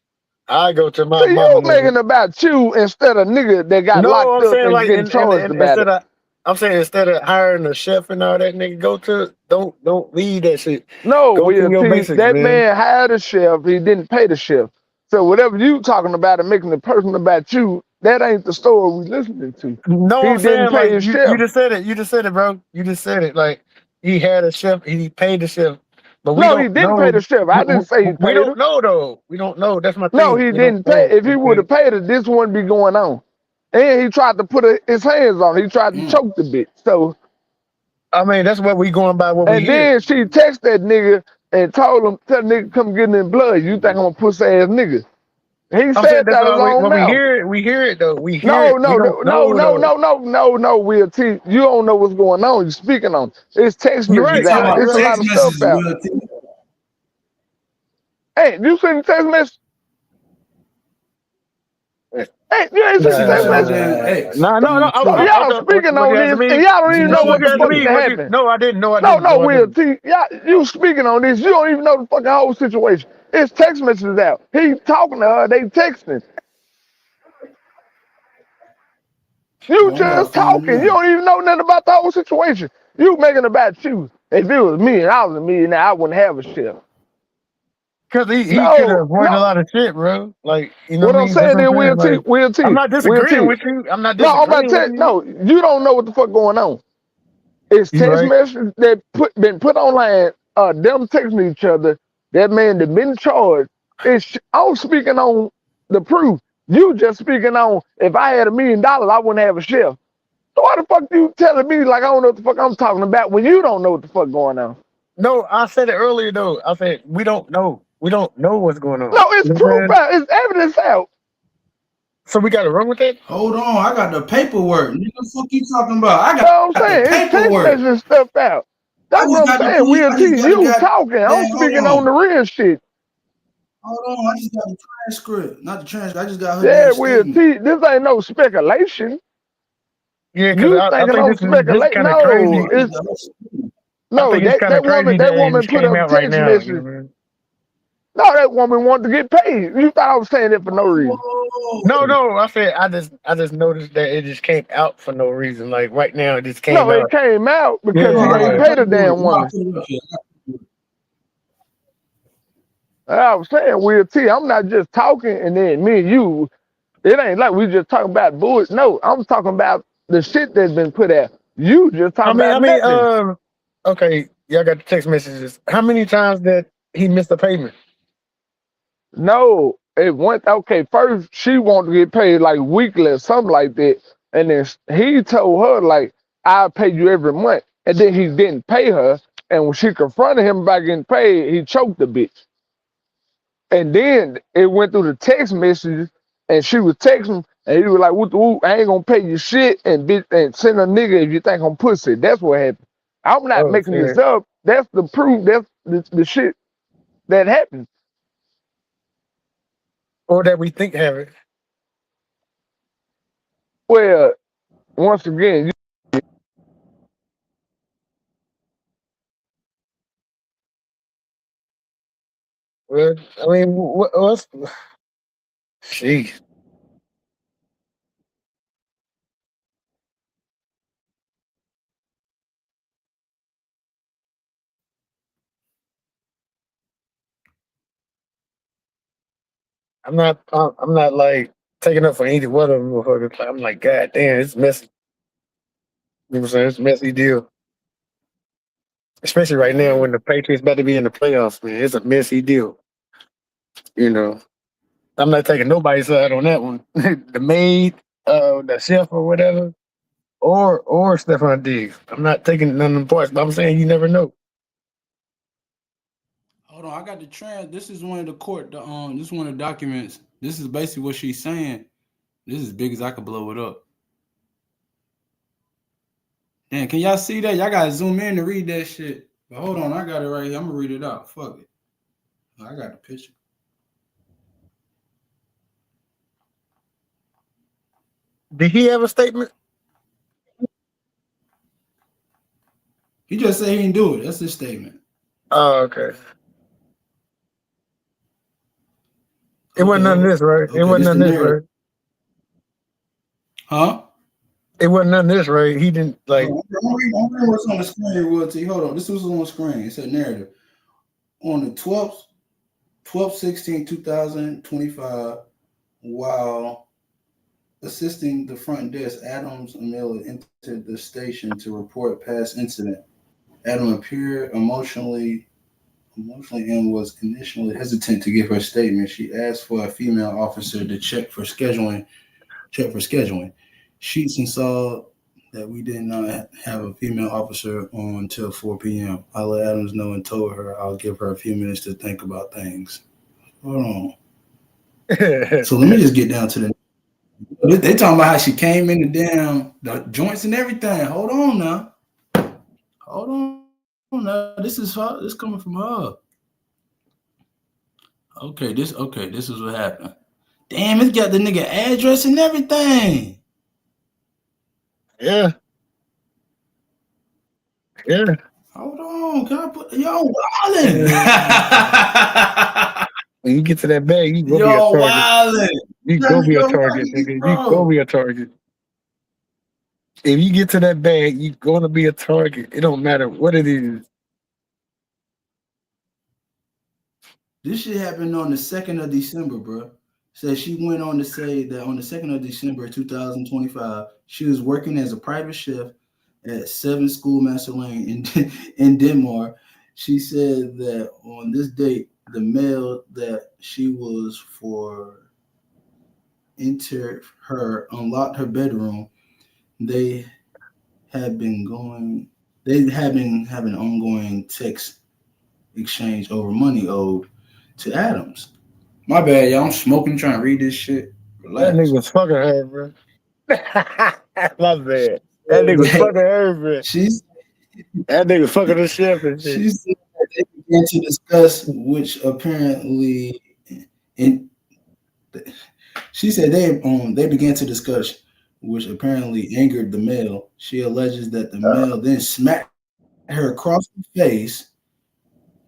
E: I go to my mama.
D: You making about you instead of nigga that got locked up and getting charged about it.
E: I'm saying instead of hiring a chef and all that nigga go to, don't leave that shit.
D: No,
E: Go
D: Will
E: to your
D: T,
E: basics,
D: that
E: man.
D: man hired a chef. He didn't pay the chef. So whatever you talking about and making it personal about you, that ain't the story we listening to.
E: No,
D: He
E: I'm
D: didn't
E: saying
D: pay
E: like
D: his
E: you
D: chef.
E: just said it. You just said it, bro. You just said it. Like he had a chef, he paid the chef, but we
D: No, he
E: don't
D: didn't pay
E: know.
D: the chef. I didn't say he
E: We
D: paid him.
E: don't know though. We don't know. That's my
D: No,
E: thing.
D: he
E: We don't
D: didn't pay.
E: know.
D: If he would have paid it, this wouldn't be going on. And he tried to put his hands on it. He tried to choke the bitch. So,
E: I mean, that's what we going by. What we
D: and
E: hear.
D: then she texted that nigga and told him, tell nigga come get in blood. You think I'm a pussy ass nigga? He
E: I'm saying
D: said
E: that's
D: that his
E: all
D: own
E: what we
D: mouth.
E: hear. We hear it though. We hear
D: No,
E: it. We
D: no,
E: don't
D: no, no,
E: know
D: no,
E: though.
D: no, no, no, no, Will T. You don't know what's going on. You're speaking on it. It's text
E: You're
B: You
E: right.
D: messages
E: You're
B: talking
D: out.
E: right.
B: about
E: You're
D: It's a
E: right.
D: lot
B: text
D: of stuff
B: messages,
D: out.
B: Will T?
D: Hey, you seen the text message? Hey, you ain't seen
B: This
D: the
B: shit was
D: text
B: so
D: message?
B: damn X.
E: No.
D: So y'all speaking
E: What you
D: on
E: asking
D: this,
E: me?
D: and y'all don't
B: This
D: even
B: is
D: know
E: No,
B: shit
E: what
D: what
E: you
D: the
E: asking
D: fuck
B: crazy.
E: me?
D: is
E: What you?
D: happening.
E: No, I didn't. No, I
D: No,
E: didn't.
D: no,
E: No, I
D: Will
E: didn't.
D: T. Yeah, you speaking on this. You don't even know the fucking whole situation. It's text messages out. He talking to her. They texting. You
B: I'm about
D: just
B: to find
D: talking. You
B: now.
D: don't even know nothing about the whole situation. You making about you. If it was me and I was a millionaire, I wouldn't have a chef.
E: Because he could have
D: No,
E: avoided a
D: no.
E: lot of shit, bro. Like, you know
D: What
E: what I
D: I'm
E: mean? That's
D: saying
E: what I'm
D: is,
E: saying. Like,
D: Will
E: I'm
D: T,
E: not
D: Will
E: disagreeing
D: T.
E: with you. I'm not
D: No, I'm about
E: disagreeing
D: to
E: with
D: tell you,
E: you.
D: no, you don't know what the fuck going on. It's
E: You
D: text
E: right?
D: messages that been put online, them texting each other, that man that been charged. I'm speaking on the proof. You just speaking on if I had $1 million, I wouldn't have a chef. So why the fuck you telling me like I don't know what the fuck I'm talking about when you don't know what the fuck going on?
E: No, I said it earlier though. I said we don't know. We don't know what's going on.
D: No, it's
E: You know what I'm
D: proof
E: saying?
D: out. It's evidence out.
E: So we got to run with that.
B: Hold on, I got the paperwork. Nigga, the fuck you talking about? I
D: You know what I'm
B: got the
D: saying? It's text
B: paperwork.
D: messages and stuff out.
B: I
D: That's what
B: just
D: I'm
B: got the
D: saying.
B: police.
D: Will
B: I
D: T,
B: just got the
D: you talking. I'm
B: goddamn. Hold
D: speaking on the
B: on.
D: real shit.
B: Hold on. I just got the transcript. Not the transcript. I just got her
D: Yeah,
B: damn
D: Will
B: statement.
D: T, this ain't no speculation.
E: Yeah, because
D: You
E: I
D: thinking
E: think
D: I'm
E: this
D: speculating?
E: kind of
D: No,
E: crazy.
B: I just
D: it's
B: got her statement.
E: I
D: no
E: think it's kind of crazy
D: that
E: that it
D: woman
E: just
D: put
E: came
D: up
E: out right
D: text
E: now. You know
D: messages.
E: what I mean?
D: No, that woman wanted to get paid. You thought I was saying it for no reason.
B: Whoa.
E: No. I said I just noticed that it just came out for no reason. Like right now, it just
D: No,
E: came
D: it
E: out.
D: came out
E: Yeah,
D: because
B: Hold
D: he
B: on. I
D: ain't
B: got
E: yeah.
B: the
D: paid a
B: paperwork.
D: damn
B: You gotta
D: woman.
B: put it up here.
D: I was saying, Will T, I'm not just talking and then me and you, it ain't like we just talking about bullshit. No, I'm talking about the shit that's been put out. You just talking about
E: I mean,
D: nothing.
E: okay, y'all got the text messages. How many times that he missed a payment?
D: No, it went okay. First, she wanted to get paid like weekly or something like that, and then he told her like, "I'll pay you every month," and then he didn't pay her. And when she confronted him about getting paid, he choked the bitch. And then it went through the text messages, and she was texting, and he was like, "What the whoop? I ain't gonna pay you shit, and bitch, and send a nigga if you think I'm pussy." That's what happened. I'm not
E: Oh
D: making this
E: shit.
D: up. That's the proof. That's the shit that happened.
E: Or that we think have it.
D: Well, once again,
E: Well, I mean, what's jeez. I'm not like taking up for either one of them motherfuckers. I'm like, God damn, it's messy. You know what I'm saying? It's a messy deal. Especially right now when the Patriots about to be in the playoffs, man. It's a messy deal. You know. I'm not taking nobody's side on that one. The maid, the chef or whatever, or Stephon Diggs. I'm not taking none of them parts, but I'm saying you never know.
B: Hold on. I got the trans. This is one of the court. This is one of the documents. This is basically what she's saying. This is as big as I could blow it up. Damn, can y'all see that? Y'all gotta zoom in to read that shit. But hold on, I got it right here. I'm gonna read it out. Fuck it. I got the picture.
E: Did he have a statement?
B: He just said he didn't do it. That's his statement.
E: Oh, okay. It wasn't
B: Okay,
E: none of this, right? It
B: okay,
E: wasn't
B: this the
E: none of this,
B: narrative.
E: right?
B: Huh?
E: It wasn't none of this, right? He didn't like.
B: I'm reading what's on the screen, Will T. Hold on. This was on the screen. It's a narrative. On the 12/16/2025, while assisting the front desk, Adams Amelia entered the station to report past incident. Adam appeared emotionally and was initially hesitant to give her statement. She asked for a female officer to check for scheduling. Sheets and saw that we did not have a female officer on until 4 p.m. I let Adams know and told her I'll give her a few minutes to think about things. Hold on. So let me just get down to the. They talking about how she came in the joints and everything. Hold on now. This is coming from her. Okay, this is what happened. Damn, it's got the nigga address and everything.
E: Yeah.
B: Hold on, can I put wildin'?
E: When you get to that bag, you go be a target.
B: Wildin'.
E: You go be a target, nigga. You go be a target. If you get to that bag, you gonna be a target. It don't matter what it is.
B: This shit happened on the 2nd of December, bro. So she went on to say that on the 2nd of December 2025, she was working as a private chef at 7 Schoolmaster Lane in Denmark. She said that on this date, the male that she was for entered her, unlocked her bedroom. They had been having ongoing text exchange over money owed to Adams. My bad, y'all. I'm smoking, trying to read this shit. Relax.
E: That nigga was fucking her, bro. My bad. That nigga was fucking her, bro. That nigga fucking the chef and shit.
B: She said that they began to discuss, which apparently, she said they began to discuss, which apparently angered the male. She alleges that the male then smacked her across the face.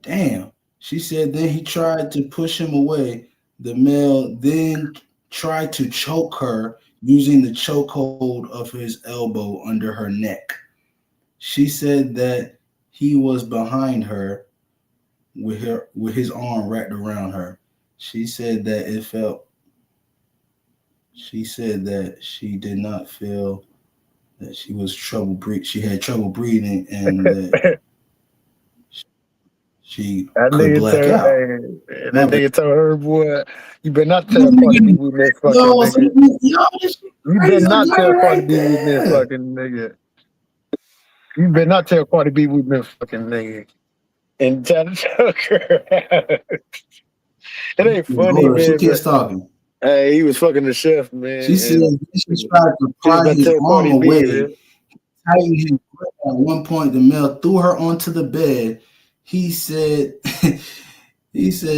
B: Damn. She said then he tried to push him away. The male then tried to choke her using the chokehold of his elbow under her neck. She said that he was behind her with his arm wrapped around her. She said that she did not feel that she was she had trouble breathing and that she could black out.
E: That nigga told her, boy, you better not tell Cardi B we met fucking nigga. You better not tell Cardi B we met fucking nigga. You better not tell Cardi B we met fucking nigga. And try to choke her. It ain't funny, man.
B: She keeps talking.
E: Hey, he was fucking the chef, man.
B: She said she tried to pry his arm away. Tighten his grip. At one point, the male threw her onto the bed. He said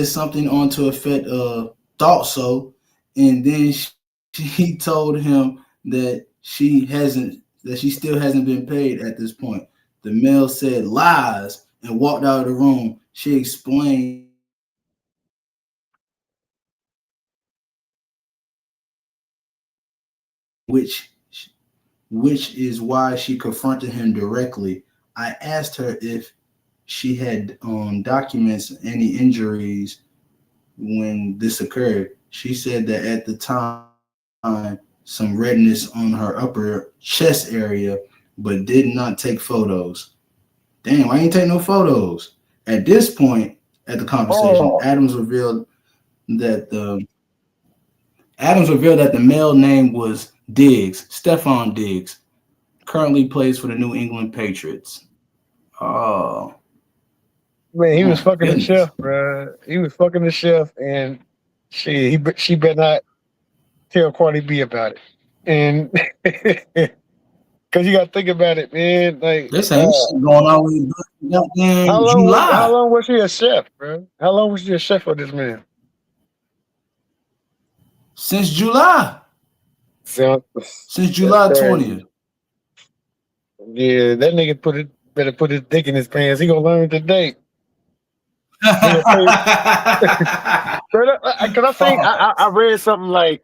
B: something on to effect of thought so, and then he told him that she still hasn't been paid at this point. The male said lies and walked out of the room. She explained which is why she confronted him directly. I asked her if she had documents any injuries when this occurred. She said that at the time, some redness on her upper chest area, but did not take photos. Damn, why ain't take no photos? At this point, at the conversation, Adams revealed that the male name was Stefan Diggs, currently plays for the New England Patriots. Oh.
E: Man, he was fucking the chef, bro. He was fucking the chef, and she better not tell Cardi B about it. And because you got to think about it, man. Like,
B: this ain't shit going on with July.
E: How long was she a chef, bro? How long was she a chef for this man?
B: Since July. Since July 20th.
E: Yeah, that nigga better put his dick in his pants. He gonna learn today. Because I think I read something like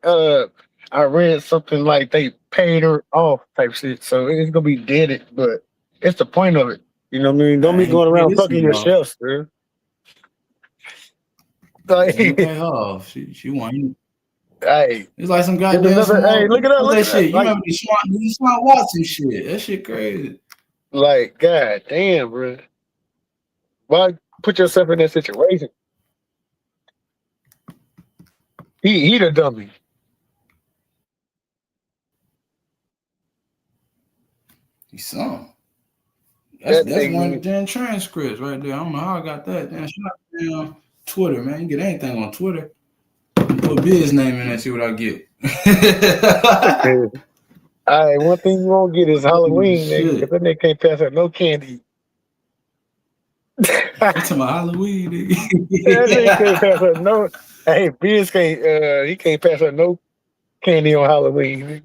E: I read something like they paid her off type shit. So it's gonna be deaded, but it's the point of it. You know what I mean? Don't
B: I
E: be
B: ain't
E: going
B: pay
E: around
B: this
E: fucking
B: nigga off.
E: yourself, man.
B: I ain't
E: Like,
B: pay her off. She won.
E: hey,
B: It's like some
E: it's
B: goddamn
E: another. Hey,
B: small.
E: look at that.
B: What's
E: Look
B: that
E: at that.
B: shit? You
E: Like,
B: remember the Smart Watson shit? That shit crazy.
E: god damn, bro. Why put yourself in that situation? He the dummy.
B: He's some.
E: That
B: That's one of
E: nigga.
B: the damn transcripts right there. I don't know how I got that. Damn, shout out to damn Twitter, man. You get anything on Twitter. Put Bill's name in there, see what I get.
E: All right, one thing you won't get is Halloween, nigga, because
B: Shit.
E: that nigga can't pass out no candy.
B: You talking about Halloween,
E: That nigga can't pass
B: nigga?
E: out no. Hey, Biz can't. He can't pass out no candy on Halloween. Nigga.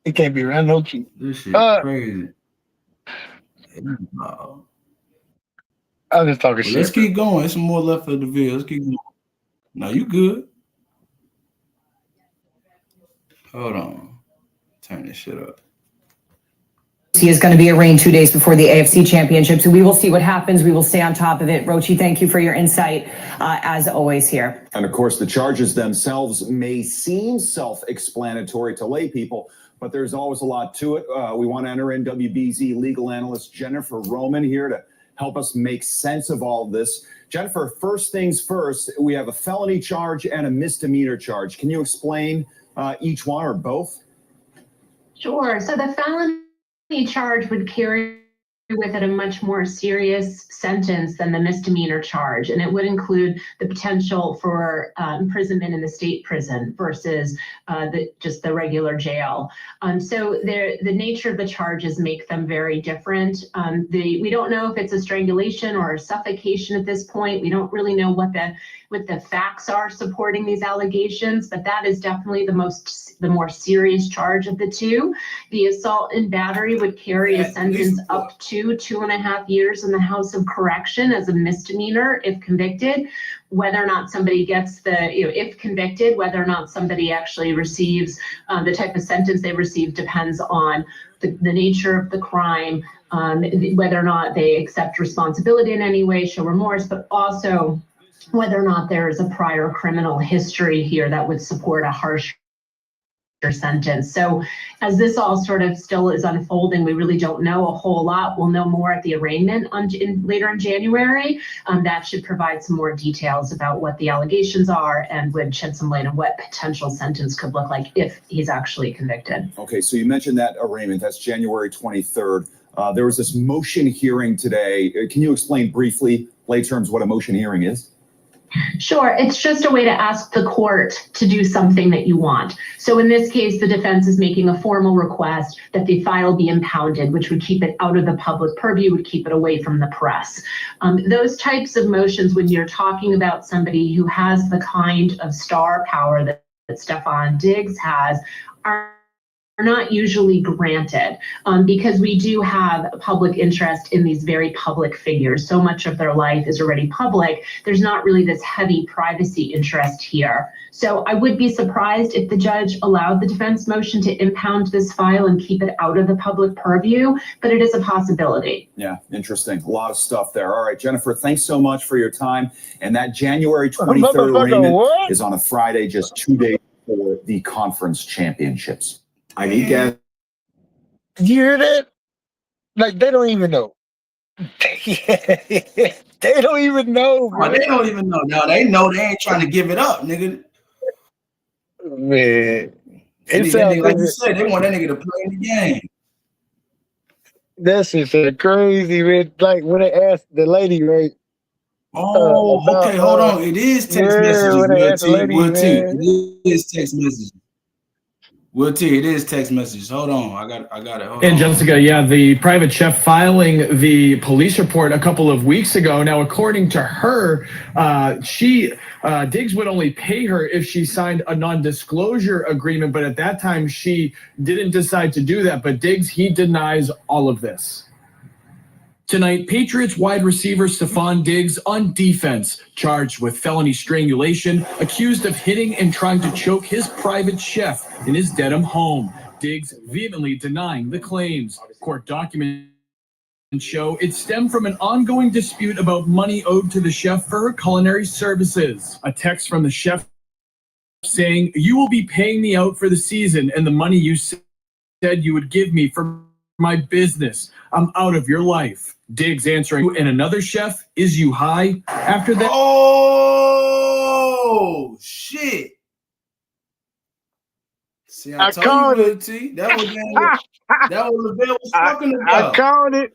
E: He can't be around no kid.
B: This shit crazy.
E: I'm just talking
B: Well,
E: shit.
B: let's keep going. There's some more left of the video. Let's keep going. No, you good. Hold on. Turn this shit up.
A: He is going to be arraigned 2 days before the AFC Championship, so we will see what happens. We will stay on top of it. Rochi, thank you for your insight, as always, here.
F: And of course, the charges themselves may seem self-explanatory to lay people, but there's always a lot to it. We want to enter in WBZ legal analyst Jennifer Roman here to help us make sense of all of this. Jennifer, first things first, we have a felony charge and a misdemeanor charge. Can you explain each one or both?
G: Sure. So the felony charge would carry with it a much more serious sentence than the misdemeanor charge, and it would include the potential for imprisonment in the state prison versus just the regular jail. So the nature of the charges make them very different. We don't know if it's a strangulation or a suffocation at this point. We don't really know what the facts are supporting these allegations, but that is definitely the more serious charge of the two. The assault and battery would carry a sentence up to 2.5 years in the House of Correction as a misdemeanor if convicted. Whether or not somebody gets if convicted, whether or not somebody actually receives the type of sentence they receive depends on the nature of the crime, whether or not they accept responsibility in any way, show remorse, but also whether or not there is a prior criminal history here that would support a harsh sentence. So as this all sort of still is unfolding, we really don't know a whole lot. We'll know more at the arraignment later in January. That should provide some more details about what the allegations are and would shed some light on what potential sentence could look like if he's actually convicted.
F: Okay, so you mentioned that arraignment. That's January 23rd. There was this motion hearing today. Can you explain briefly, lay terms, what a motion hearing is?
G: Sure. It's just a way to ask the court to do something that you want. So in this case, the defense is making a formal request that the file be impounded, which would keep it out of the public purview, would keep it away from the press. Those types of motions, when you're talking about somebody who has the kind of star power that Stefan Diggs has, are not usually granted because we do have public interest in these very public figures. So much of their life is already public. There's not really this heavy privacy interest here. So I would be surprised if the judge allowed the defense motion to impound this file and keep it out of the public purview, but it is a possibility.
F: Yeah, interesting. A lot of stuff there. All right, Jennifer, thanks so much for your time. And that January 23rd arraignment is on a Friday, just 2 days before the conference championships. I need gas.
E: You hear that? Like, they don't even know. They don't even know,
B: Oh, they don't even know. No, they know they ain't trying to give it up, nigga.
E: Man.
B: Like you said, they want that nigga to play in the game.
E: That shit's crazy, man. Like, when they asked the lady, right?
B: Okay, hold on. It is text messages. It is text messages. Will T, it is text messages. Hold on, I got it. Hold
H: and
B: on.
H: Jessica, yeah, the private chef filing the police report a couple of weeks ago. Now, according to her, Diggs would only pay her if she signed a non-disclosure agreement, but at that time she didn't decide to do that. But Diggs, he denies all of this. Tonight, Patriots wide receiver Stephon Diggs on defense, charged with felony strangulation, accused of hitting and trying to choke his private chef in his Dedham home. Diggs vehemently denying the claims. Court documents show it stemmed from an ongoing dispute about money owed to the chef for her culinary services. A text from the chef saying, "You will be paying me out for the season and the money you said you would give me for my business. I'm out of your life." Diggs answering, "And another chef, is you high?" After that.
B: Oh, shit. See, I told
E: called
B: you,
E: it.
B: T. That was Lavelle was talking
E: I
B: about.
E: called it.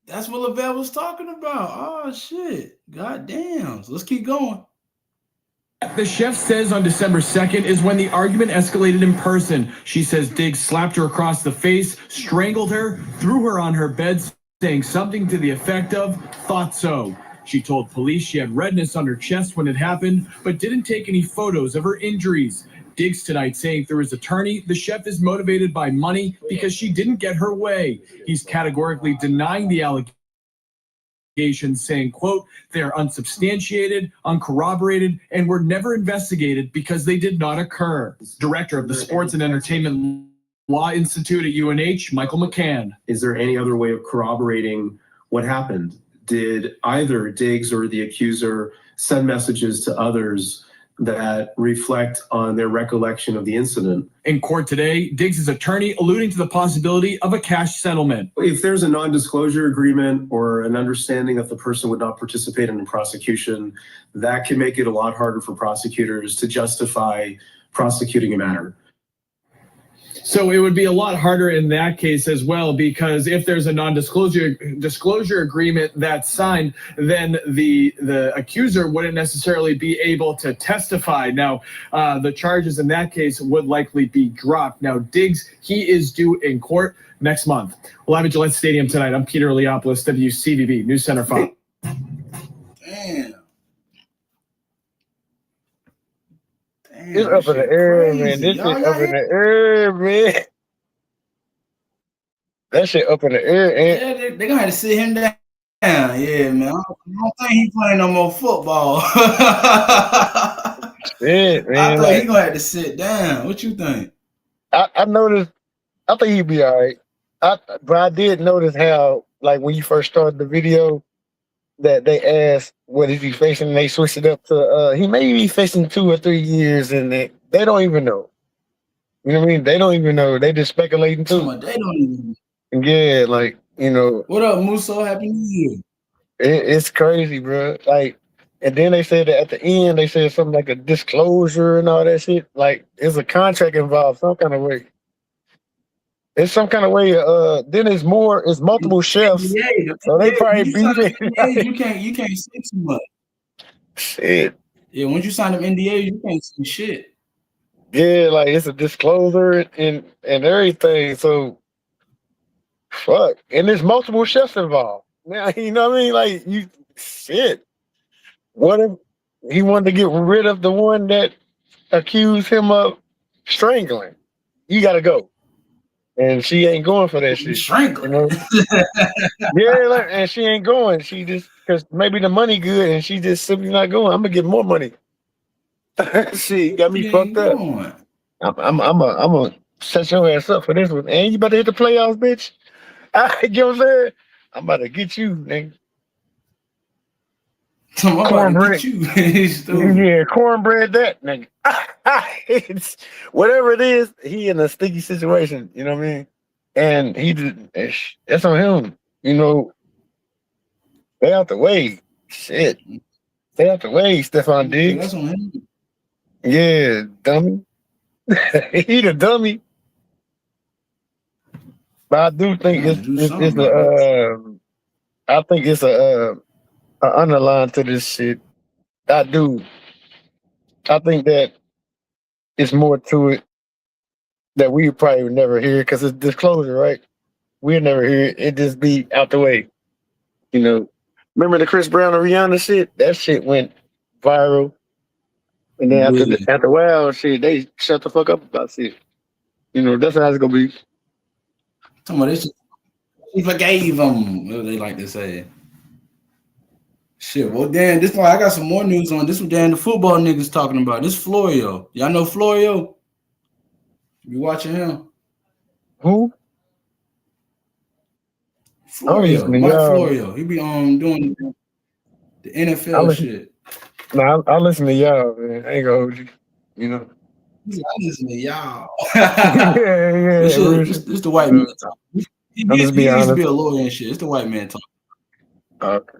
B: That's what Lavelle was talking about. Oh, shit. God damn. So let's keep going.
H: The chef says on December 2nd is when the argument escalated in person. She says Diggs slapped her across the face, strangled her, threw her on her bed, saying something to the effect of, "Thought so." She told police she had redness on her chest when it happened, but didn't take any photos of her injuries. Diggs tonight saying through his attorney, the chef is motivated by money because she didn't get her way. He's categorically denying the allegations, saying, quote, "They are unsubstantiated, uncorroborated, and were never investigated because they did not occur." Director of the Sports and Entertainment Law Institute at UNH, Michael McCann.
I: Is there any other way of corroborating what happened? Did either Diggs or the accuser send messages to others that reflect on their recollection of the incident?
H: In court today, Diggs' attorney alluding to the possibility of a cash settlement.
I: If there's a non-disclosure agreement or an understanding that the person would not participate in the prosecution, that can make it a lot harder for prosecutors to justify prosecuting a matter.
H: So it would be a lot harder in that case as well, because if there's a non-disclosure agreement that's signed, then the accuser wouldn't necessarily be able to testify. Now, the charges in that case would likely be dropped. Now, Diggs, he is due in court next month. Live at Gillette Stadium tonight. I'm Peter Leopoulos, WCVB News Center 5.
B: Damn.
E: It's up in the air, man. This shit up in the air, man. That shit up in the air.
B: Yeah, they're going to have to sit him down. Yeah, man. I don't think he's playing no more football.
E: Shit, man.
B: I thought he's going to have to sit down. What you think?
E: I noticed. I think he'd be all right. But I did notice how, like, when you first started the video, that they asked what is he facing, and they switched it up to he may be facing 2 or 3 years, and they don't even know. You know what I mean? They don't even know. They just speculating too.
B: They don't even know.
E: Yeah, like, you know.
B: What up, Musso? Happy New Year.
E: It's crazy, bro. Like, and then they said that at the end, they said something like a disclosure and all that shit. Like, there's a contract involved some kind of way. It's some kind of way. Then it's multiple chefs. So they probably beefing.
B: You can't say too much.
E: Shit.
B: Yeah, once you sign them NDAs, you can't say shit.
E: Yeah, like it's a disclosure and everything. So fuck. And there's multiple chefs involved. Now, you know what I mean? Like shit. What if he wanted to get rid of the one that accused him of strangling? You gotta go. And she ain't going for that shit.
B: Strangling.
E: You know? Yeah, like, and she ain't going. She just, because maybe the money good and she just simply not going. I'm gonna get more money. She got me fucked up. I'm gonna set your ass up for this one. And you about to hit the playoffs, bitch. You know what I'm saying? I'm about to get you, nigga. Cornbread. Yeah, cornbread that, nigga. It's, whatever it is, he in a sticky situation, you know what I mean? And he did, that's on him, you know. Stay out the way. Shit. Stay out the way, Stephon Diggs.
B: That's on him.
E: Yeah, dummy. He the dummy. But I do think it's a underline to this shit. I do. I think that it's more to it that we probably would never hear because it's disclosure, right? We'll never hear it. It just be out the way. You know, remember the Chris Brown and Rihanna shit? That shit went viral. And then after a while, shit, they shut the fuck up about shit. You know, that's how it's gonna be.
B: She forgave him. What they like to say. Shit, well, Dan, this one I got some more news on. This one, Dan, the football niggas talking about. This Florio. Y'all know Florio? You watching him?
E: Who?
B: Florio,
E: listening,
B: Mike
E: y'all.
B: Florio. He be doing the NFL shit.
E: I listen to y'all, man. I ain't gonna hold you. You know.
B: I listen to y'all.
E: yeah.
B: This the white man talk. He used to be a lawyer and shit. It's the white man talk.
E: Okay.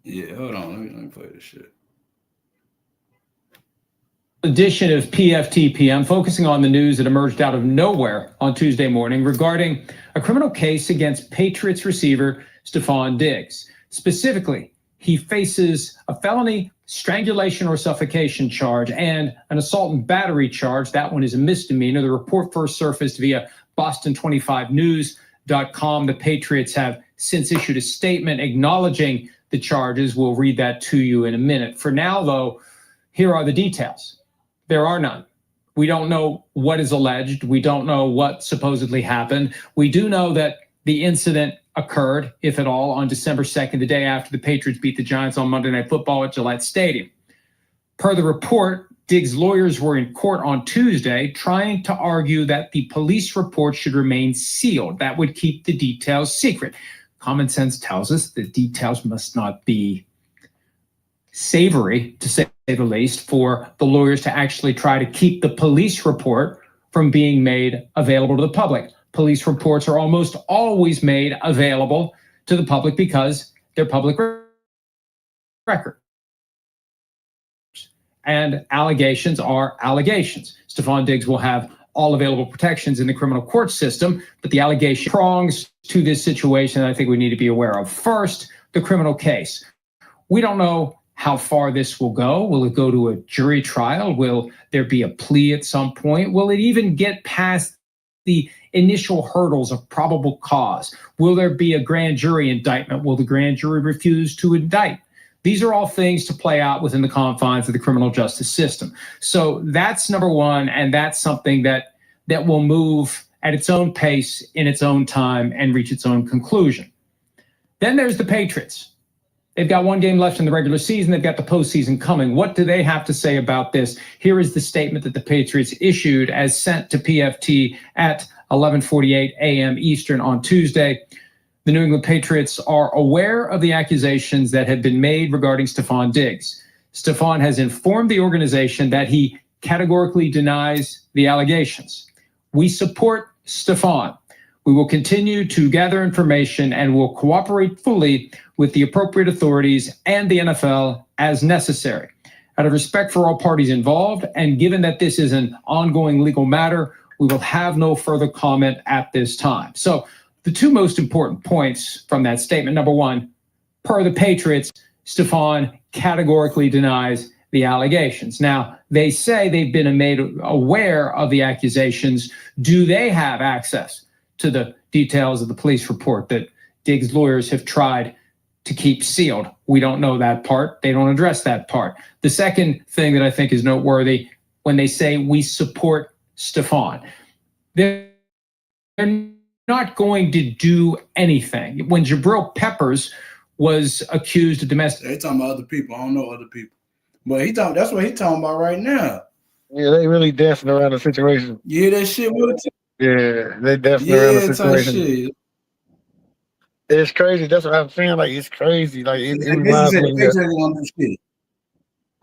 B: Yeah, hold on. Let me play this shit.
J: Edition of PFTPM, focusing on the news that emerged out of nowhere on Tuesday morning regarding a criminal case against Patriots receiver Stephon Diggs. Specifically, he faces a felony strangulation or suffocation charge and an assault and battery charge. That one is a misdemeanor. The report first surfaced via Boston25news.com. The Patriots have since issued a statement acknowledging the charges. We'll read that to you in a minute. For now, though, here are the details. There are none. We don't know what is alleged. We don't know what supposedly happened. We do know that the incident occurred, if at all, on December 2nd, the day after the Patriots beat the Giants on Monday Night Football at Gillette Stadium. Per the report, Diggs' lawyers were in court on Tuesday trying to argue that the police report should remain sealed. That would keep the details secret. Common sense tells us the details must not be savory, to say the least, for the lawyers to actually try to keep the police report from being made available to the public. Police reports are almost always made available to the public because they're public record. And allegations are allegations. Stephon Diggs will have all available protections in the criminal court system, but the allegation prongs to this situation I think we need to be aware of. First, the criminal case. We don't know how far this will go. Will it go to a jury trial? Will there be a plea at some point? Will it even get past the initial hurdles of probable cause? Will there be a grand jury indictment? Will the grand jury refuse to indict? These are all things to play out within the confines of the criminal justice system. So that's number one, and that's something that will move at its own pace, in its own time, and reach its own conclusion. Then there's the Patriots. They've got one game left in the regular season. They've got the postseason coming. What do they have to say about this? Here is the statement that the Patriots issued as sent to PFT at 11:48 a.m. Eastern on Tuesday. The New England Patriots are aware of the accusations that have been made regarding Stephon Diggs. Stephon has informed the organization that he categorically denies the allegations. We support Stephon. We will continue to gather information and will cooperate fully with the appropriate authorities and the NFL as necessary. Out of respect for all parties involved, and given that this is an ongoing legal matter, we will have no further comment at this time. So the two most important points from that statement: number one, per the Patriots, Stephon categorically denies the allegations. Now, they say they've been made aware of the accusations. Do they have access to the details of the police report that Diggs' lawyers have tried to keep sealed? We don't know that part. They don't address that part. The second thing that I think is noteworthy, when they say we support Stephon, they're not going to do anything. When Jabril Peppers was accused of domestic...
B: They talking about other people. I don't know other people. But that's what he's talking about right now.
E: Yeah, they really dancing around the situation.
B: Yeah, that shit will too.
E: Yeah, they dancing around the situation.
B: Shit.
E: It's crazy. That's what I'm saying. Like, it's crazy. Like, it
B: This
E: reminds
B: is
E: me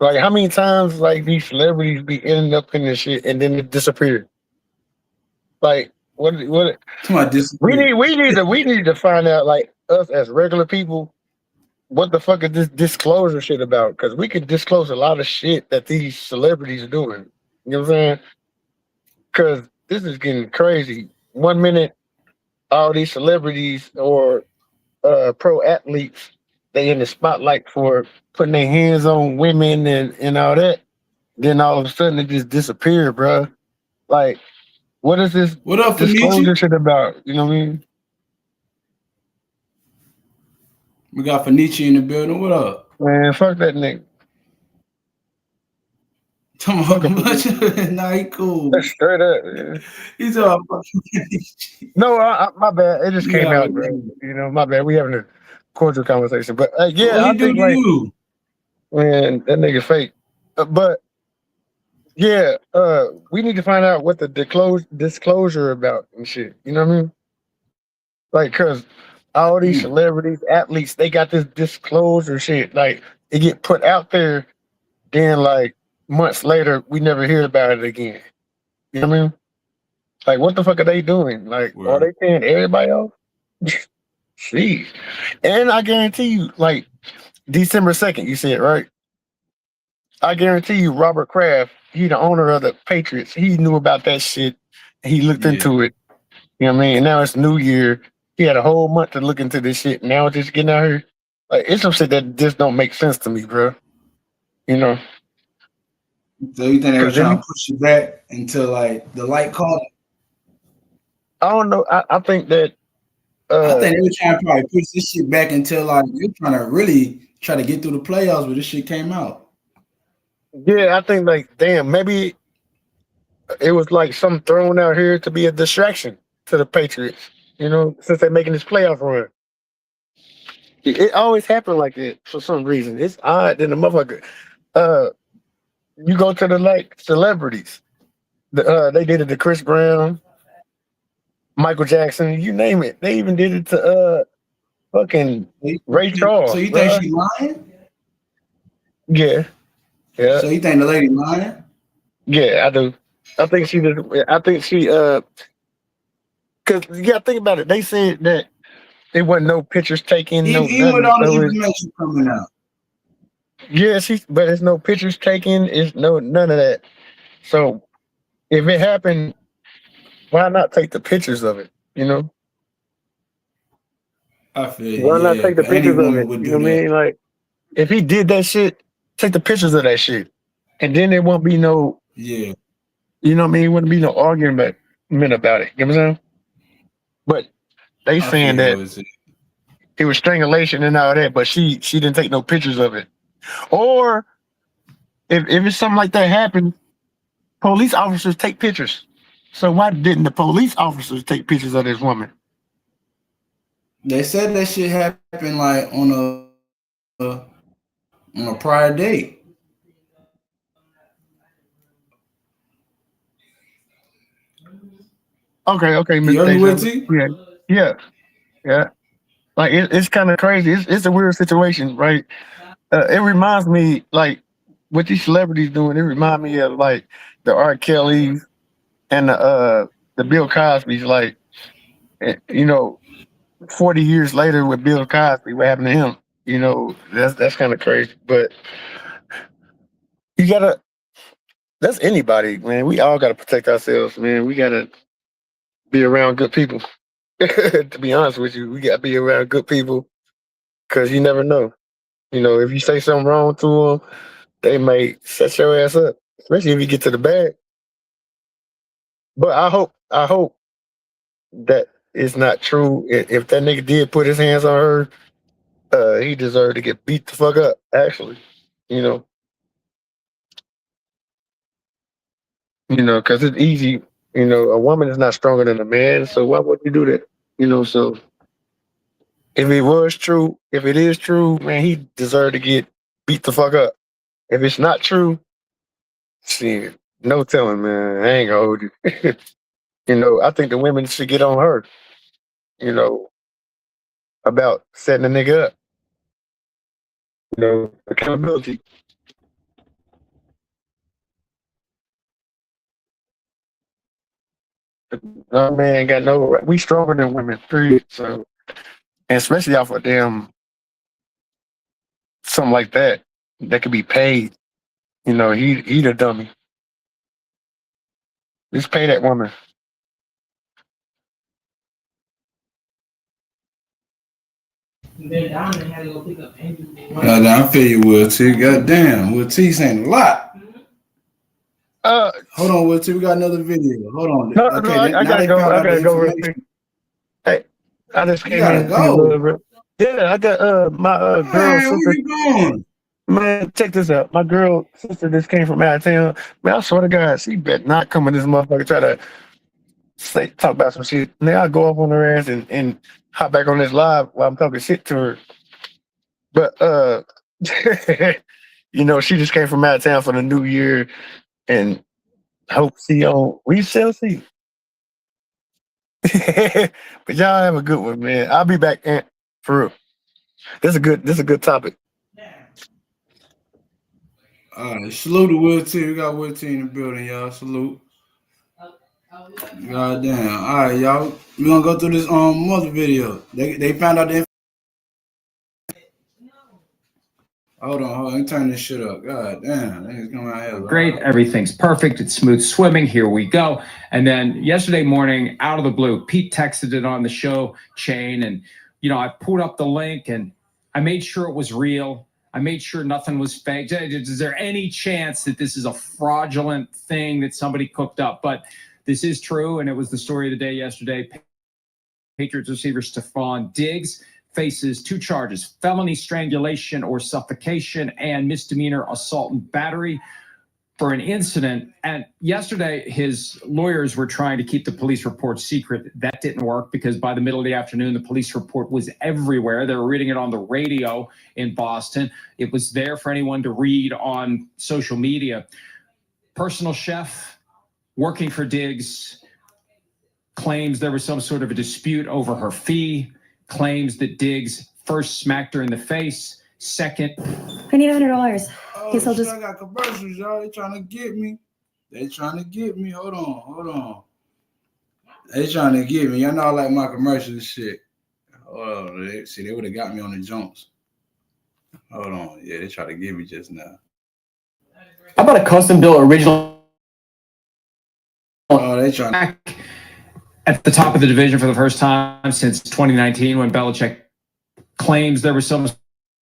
E: of, like, how many times like these celebrities be ending up in this shit and then it disappear? Like, what? We need to find out, like, us as regular people, what the fuck is this disclosure shit about? Because we could disclose a lot of shit that these celebrities are doing. You know what I'm saying? Because this is getting crazy. 1 minute, all these celebrities or pro athletes, they in the spotlight for putting their hands on women and all that. Then all of a sudden it just disappeared, bro. Like, what is this disclosure shit about? You know what I mean?
B: We got Fanici in the building. What up?
E: Man, fuck that nigga.
B: Come on, much. Nah, he cool.
E: That's straight up. Yeah.
B: He's all fucking.
E: No, my bad. It just came
B: Yeah,
E: out, bro. You know, my bad. We having a cordial conversation, but yeah,
B: what
E: I
B: he do
E: think
B: to
E: like,
B: you?
E: man, that nigga fake. But yeah, we need to find out what the disclosure about and shit. You know what I mean? Like, cause all these celebrities, athletes, they got this disclosure shit. Like, it get put out there, then like months later, we never hear about it again. You know what I mean? Like, what the fuck are they doing? Like, are
B: Word.
E: they paying everybody off? Jeez. And I guarantee you, like, December 2nd, you said, right? I guarantee you, Robert Kraft, he the owner of the Patriots. He knew about that shit. He looked
B: Yeah.
E: into it. You know what I mean? And now it's New Year. He had a whole month to look into this shit. Now it's just getting out here. Like, it's some shit that just don't make sense to me, bro. You know?
B: So you think they were
E: 'Cause
B: trying
E: then
B: to push it back until like the light caught it?
E: I don't know. I think that
B: I think they were trying to probably push this shit back until like they're trying to really try to get through the playoffs, but this shit came out.
E: yeah, I think like damn, maybe it was like something thrown out here to be a distraction to the Patriots, you know, since they're making this playoff run. It always happened like that for some reason. It's odd than the motherfucker. You go to the like celebrities. They did it to Chris Brown, Michael Jackson, you name it. They even did it to fucking Ray Charles.
B: So you think she lying?
E: Yeah. Yeah.
B: So you think the lady lying?
E: Yeah, I do. I think she did. I think she because you gotta think about it. They said that there wasn't no pictures taken,
B: Even with all the information coming out.
E: Yeah, but there's no pictures taken. It's none of that. So if it happened, why not take the pictures of it? You know,
B: I feel
E: why not
B: yeah.
E: take the
B: Any
E: pictures of
B: woman
E: it?
B: would
E: You
B: do
E: know what I
B: that.
E: mean? Like if he did that shit, take the pictures of that shit, and then there won't be no.
B: Yeah.
E: You know what I mean? It wouldn't be no argument about it. You know what I'm saying? But they saying that it was strangulation and all that, but she didn't take no pictures of it. Or if it's something like that happened, police officers take pictures. So why didn't the police officers take pictures of this woman?
B: They said that shit happened like on a prior date.
E: Okay, Miss
B: You heard me with
E: Deja. Yeah. Like it's kind of crazy. It's a weird situation, right? It reminds me like what these celebrities doing. It reminds me of like the R. Kelly's and the Bill Cosby's. Like you know, 40 years later with Bill Cosby, what happened to him? You know, that's kind of crazy. But you gotta. That's anybody, man. We all gotta protect ourselves, man. We gotta be around good people. To be honest with you, we gotta be around good people because you never know. You know, if you say something wrong to them, they may set your ass up, especially if you get to the bag. But I hope that it's not true. If that nigga did put his hands on her, he deserved to get beat the fuck up. Actually, you know, because it's easy. You know, a woman is not stronger than a man, so why would you do that? You know, so if it is true, man, he deserved to get beat the fuck up. If it's not true, shit, no telling, man. I ain't gonna hold you. You know, I think the women should get on her, you know, about setting a nigga up. You know, accountability. No man ain't got no. We stronger than women, period. So, and especially off of damn something like that could be paid. You know, he the dummy. Just pay that woman.
B: I feel you, Will T. Goddamn, Will T saying a lot. Hold on, Will T. We got another video. Hold on.
E: No,
B: Okay,
E: I gotta go. I gotta go real quick. Hey, I just came in.
B: Go.
E: Yeah, I got my girl.
B: Man, where you going?
E: Man, check this out. My girl sister just came from out of town. Man, I swear to God, she better not come in this motherfucker try to talk about some shit. Now I go up on her ass and hop back on this live while I'm talking shit to her. But you know, she just came from out of town for the new year and hope she on we shall see. But y'all have a good one, man. I'll be back, Ant, for real. This is a good topic.
B: Salute to Will T. We got Will T in the building, y'all. Salute. God damn. All right, y'all. We gonna go through this mother video. They found out the. Hold on. Let me turn this shit up. God damn. Things coming out here.
J: Great. Everything's perfect. It's smooth swimming. Here we go. And then yesterday morning, out of the blue, Pete texted it on the show chain. And, you know, I pulled up the link and I made sure it was real. I made sure nothing was fake. Is there any chance that this is a fraudulent thing that somebody cooked up? But this is true. And it was the story of the day yesterday. Patriots receiver Stefon Diggs faces 2 charges: felony strangulation or suffocation and misdemeanor assault and battery for an incident. And yesterday, his lawyers were trying to keep the police report secret. That didn't work because by the middle of the afternoon, the police report was everywhere. They were reading it on the radio in Boston. It was there for anyone to read on social media. Personal chef working for Diggs claims there was some sort of a dispute over her fee, claims that Diggs first smacked her in the face, second.
K: I need $100.
B: Oh,
K: Guess I'll
B: shit,
K: just.
B: I got commercials, y'all. They trying to get me. Hold on. They trying to get me. Y'all know I like my commercials shit. Hold on. They would have got me on the jumps. Hold on. Yeah, they tried to get me just now.
L: How about a custom built original?
B: Oh, they trying to.
J: At the top of the division for the first time since 2019, when Belichick claims there was some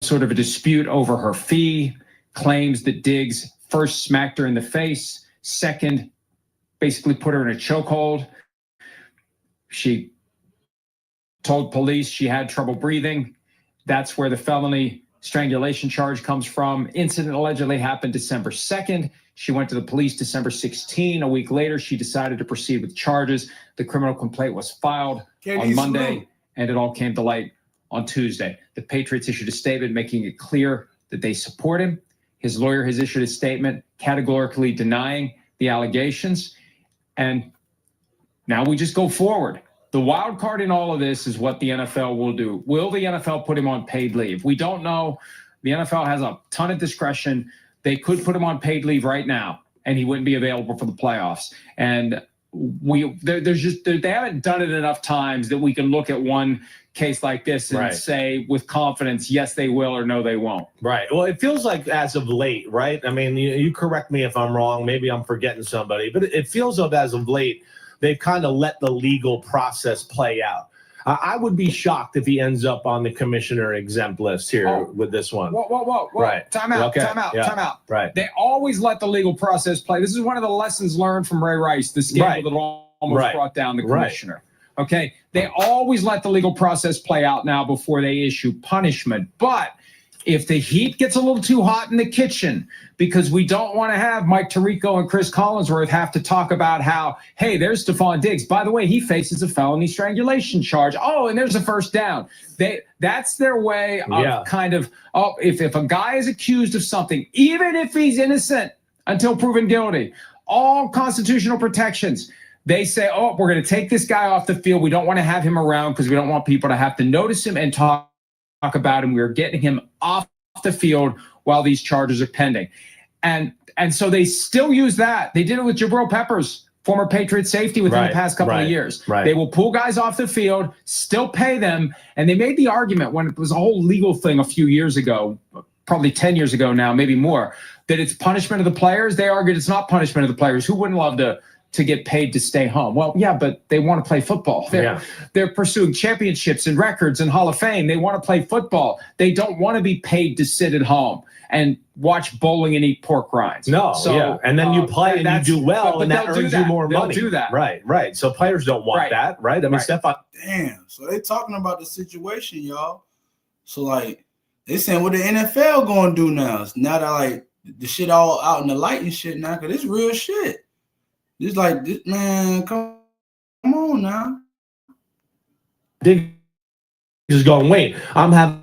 J: sort of a dispute over her fee, claims that Diggs first smacked her in the face, second basically put her in a chokehold. She told police she had trouble breathing. That's where the felony strangulation charge comes from. Incident allegedly happened December 2nd. She went to the police December 16. A week later, she decided to proceed with charges. The criminal complaint was filed on Monday, and it all came to light on Tuesday. The Patriots issued a statement making it clear that they support him. His lawyer has issued a statement categorically denying the allegations. And now we just go forward. The wild card in all of this is what the NFL will do. Will the NFL put him on paid leave? We don't know. The NFL has a ton of discretion. They could put him on paid leave right now, and he wouldn't be available for the playoffs. And they haven't done it enough times that we can look at one case like this and say with confidence, yes, they will, or no, they won't.
M: Right. Well, it feels like as of late, right? I mean, you correct me if I'm wrong. Maybe I'm forgetting somebody, but it feels as of late, they've kind of let the legal process play out. I would be shocked if he ends up on the commissioner exempt list here with this one.
J: Whoa.
M: Right.
J: Time out.
M: Right.
J: They always let the legal process play. This is one of the lessons learned from Ray Rice, the scandal that almost brought down the commissioner. Okay. They always let the legal process play out now before they issue punishment. But if the heat gets a little too hot in the kitchen, because we don't want to have Mike Tirico and Chris Collinsworth have to talk about how, hey, there's Stefon Diggs. By the way, he faces a felony strangulation charge. Oh, and there's a first down. That's their way of kind of, if a guy is accused of something, even if he's innocent until proven guilty, all constitutional protections, they say, oh, we're going to take this guy off the field. We don't want to have him around because we don't want people to have to notice him and talk about him. We're getting him off the field while these charges are pending. And so they still use that. They did it with Jabril Peppers, former Patriot safety, within the past couple of years. They will pull guys off the field, still pay them. And they made the argument when it was a whole legal thing a few years ago, probably 10 years ago now, maybe more, that it's punishment of the players. They argued it's not punishment of the players. Who wouldn't love to get paid to stay home? Well, yeah, but they want to play football. They're pursuing championships and records and Hall of Fame. They want to play football. They don't want to be paid to sit at home and watch bowling and eat pork rinds.
M: And then you play and you do well, and that earns you more money.
J: They'll do that.
M: Right. So players don't want that, right? I mean, Stefon.
B: Damn. So they talking about the situation, y'all. So like, They saying what the NFL gonna do now. Now that like the shit all out in the light and shit now, cause it's real shit. It's like this, man. Come on now.
M: Diggs is going, wait, I'm having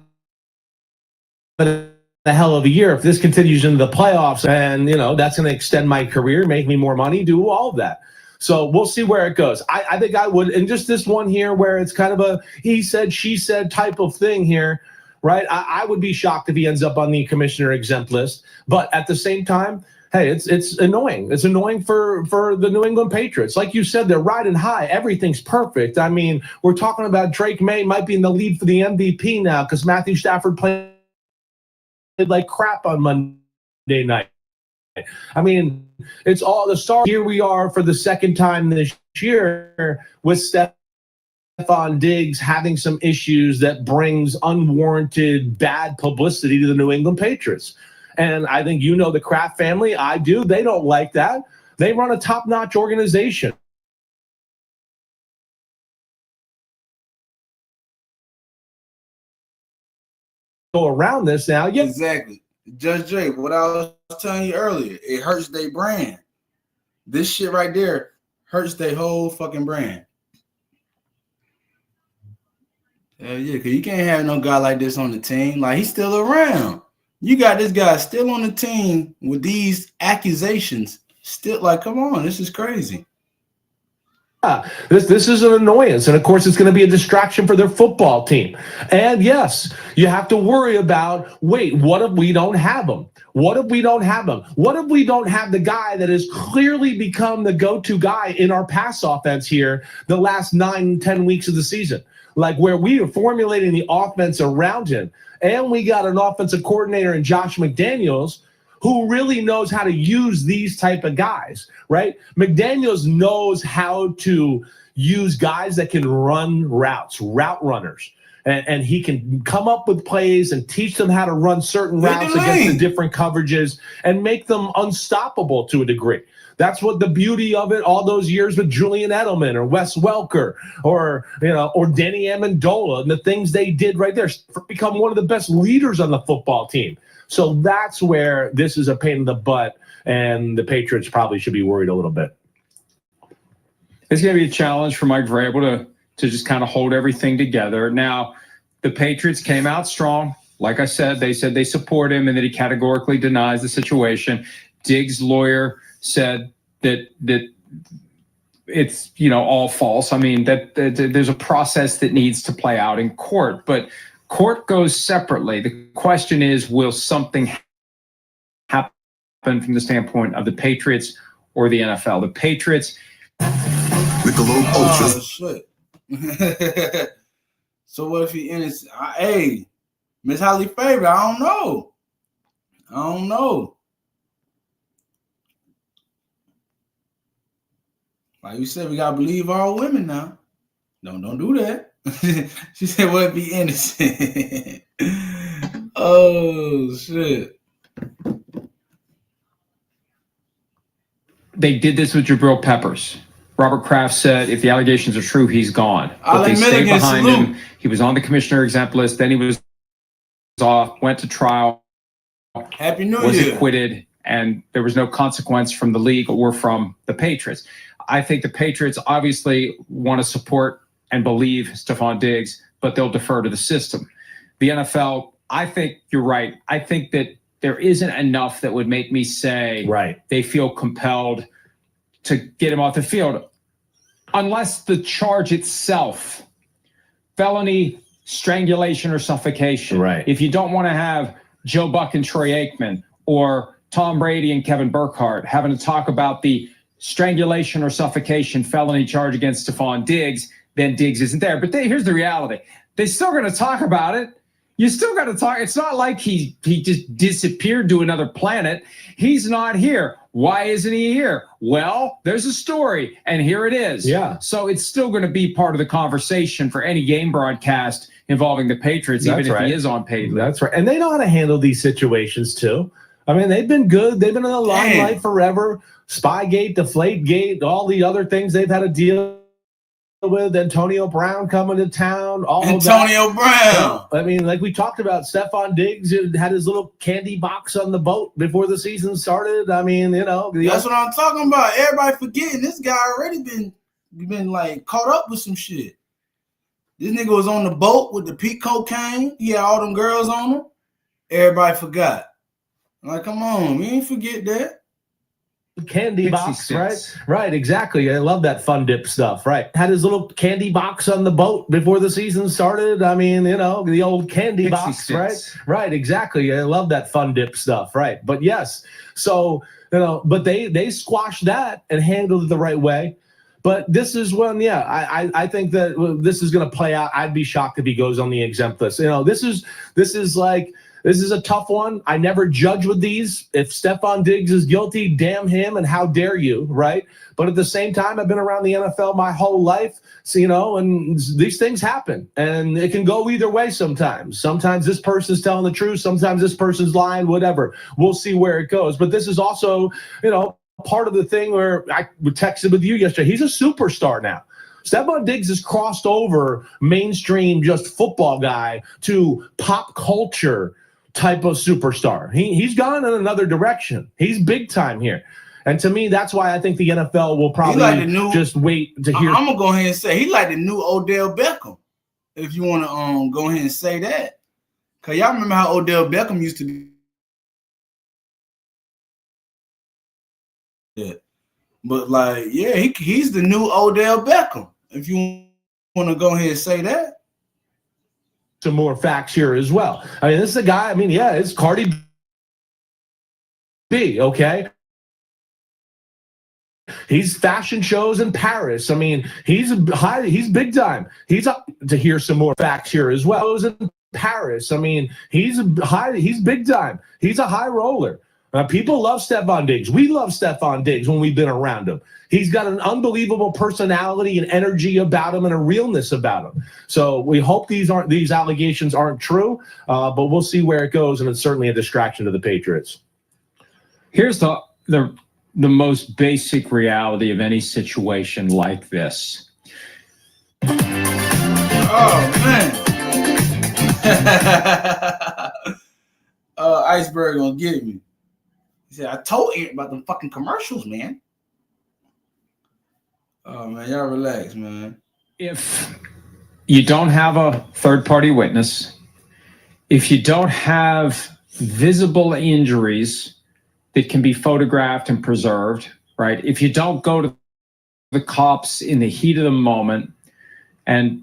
M: a hell of a year. If this continues into the playoffs, and that's going to extend my career, make me more money, do all of that. So we'll see where it goes. I think I would, and just this one here where it's kind of a he said, she said type of thing here, right? I would be shocked if he ends up on the commissioner exempt list. But at the same time, hey, it's annoying. It's annoying for the New England Patriots. Like you said, they're riding high. Everything's perfect. I mean, we're talking about Drake May might be in the lead for the MVP now because Matthew Stafford played like crap on Monday night. I mean, it's all the stars. Here we are for the second time this year with Stephon Diggs having some issues that brings unwarranted bad publicity to the New England Patriots. And I think the Kraft family, I do. They don't like that. They run a top-notch organization. Go around this now. Yeah.
B: Exactly. Judge Jake, what I was telling you earlier, it hurts their brand. This shit right there hurts their whole fucking brand. Hell yeah, because you can't have no guy like this on the team. Like, he's still around. You got this guy still on the team with these accusations. Still, like, come on, this is crazy.
M: This is an annoyance, and of course it's going to be a distraction for their football team. And yes, you have to worry about, wait, what if we don't have him? What if we don't have him? What if we don't have the guy that has clearly become the go-to guy in our pass offense here the last 9-10 weeks of the season? Like, where we are formulating the offense around him, and we got an offensive coordinator in Josh McDaniels who really knows how to use these type of guys, right? McDaniels knows how to use guys that can run routes, route runners. And he can come up with plays and teach them how to run certain routes against the different coverages and make them unstoppable to a degree. That's what the beauty of it, all those years with Julian Edelman or Wes Welker or Danny Amendola and the things they did right there, become one of the best leaders on the football team. So that's where this is a pain in the butt, and the Patriots probably should be worried a little bit.
J: It's going to be a challenge for Mike Vrabel to just kind of hold everything together. Now, the Patriots came out strong. Like I said, they support him and that he categorically denies the situation. Diggs' lawyer said that it's all false. I mean, that there's a process that needs to play out in court, but court goes separately. The question is, will something happen from the standpoint of the Patriots or the NFL? The Patriots.
B: Oh, shit. So what if he innocent? Hey, Miss Holly Favorite, I don't know. Like you said, we gotta believe all women now. Don't do that. She said, "What if he innocent?" Oh shit!
J: They did this with Jabril Peppers. Robert Kraft said, if the allegations are true, he's gone. But they stayed behind him. He was on the commissioner exempt list. Then he was off, went to trial.
B: Happy New Year.
J: Was acquitted, and there was no consequence from the league or from the Patriots. I think the Patriots obviously want to support and believe Stephon Diggs, but they'll defer to the system. The NFL, I think you're right. I think that there isn't enough that would make me say they feel compelled to get him off the field, unless the charge itself, felony strangulation or suffocation.
M: Right.
J: If you don't want to have Joe Buck and Troy Aikman or Tom Brady and Kevin Burkhardt having to talk about the strangulation or suffocation felony charge against Stephon Diggs, then Diggs isn't there. But here's the reality. They're still going to talk about it. You still got to talk. It's not like he just disappeared to another planet. He's not here. Why isn't he here? Well, there's a story, and here it is.
M: Yeah.
J: So it's still going to be part of the conversation for any game broadcast involving the Patriots, even if he is on paid.
M: That's right. And they know how to handle these situations, too. I mean, they've been good. They've been in the limelight forever. Spygate, Deflategate, all the other things they've had to deal with Antonio Brown coming to town. All
B: Antonio
M: of that.
B: Brown.
M: I mean, like we talked about, Stephon Diggs had his little candy box on the boat before the season started. I mean,
B: That's what I'm talking about. Everybody forgetting this guy already been like caught up with some shit. This nigga was on the boat with the peak cocaine. He had all them girls on him. Everybody forgot. Like, come on, we ain't forget that.
M: Candy box, right? Right, exactly. I love that fun dip stuff, right? Had his little candy box on the boat before the season started. I mean, the old candy box, right? Right, exactly. I love that fun dip stuff, right? But yes, so, but they squashed that and handled it the right way. But this is when, I think that this is going to play out. I'd be shocked if he goes on the exempt list. This is a tough one. I never judge with these. If Stephon Diggs is guilty, damn him, and how dare you, right? But at the same time, I've been around the NFL my whole life, so, and these things happen, and it can go either way sometimes. Sometimes this person's telling the truth. Sometimes this person's lying, whatever. We'll see where it goes. But this is also, part of the thing where I texted with you yesterday. He's a superstar now. Stephon Diggs has crossed over mainstream, just football guy to pop culture type of superstar. He's gone in another direction. He's big time here. And to me, that's why I think the NFL will probably just wait to hear.
B: I'm going to go ahead and say he like the new Odell Beckham, if you want to go ahead and say that. Because y'all remember how Odell Beckham used to be. Yeah. But, he's the new Odell Beckham, if you want to go ahead and say that.
M: Some more facts here as well. I mean, this is a guy, it's Cardi B, okay? He's fashion shows in Paris. I mean, he's big time. To hear some more facts here as well. In Paris. I mean, he's big time. He's a high roller. People love Stephon Diggs. We love Stephon Diggs when we've been around him. He's got an unbelievable personality and energy about him and a realness about him. So we hope these allegations aren't true, but we'll see where it goes, and it's certainly a distraction to the Patriots.
J: Here's the most basic reality of any situation like this.
B: Oh, man. Iceberg gonna get me. He said, I told you about them fucking commercials, man. Oh, man, y'all relax, man.
J: If you don't have a third-party witness, if you don't have visible injuries that can be photographed and preserved, right? If you don't go to the cops in the heat of the moment, and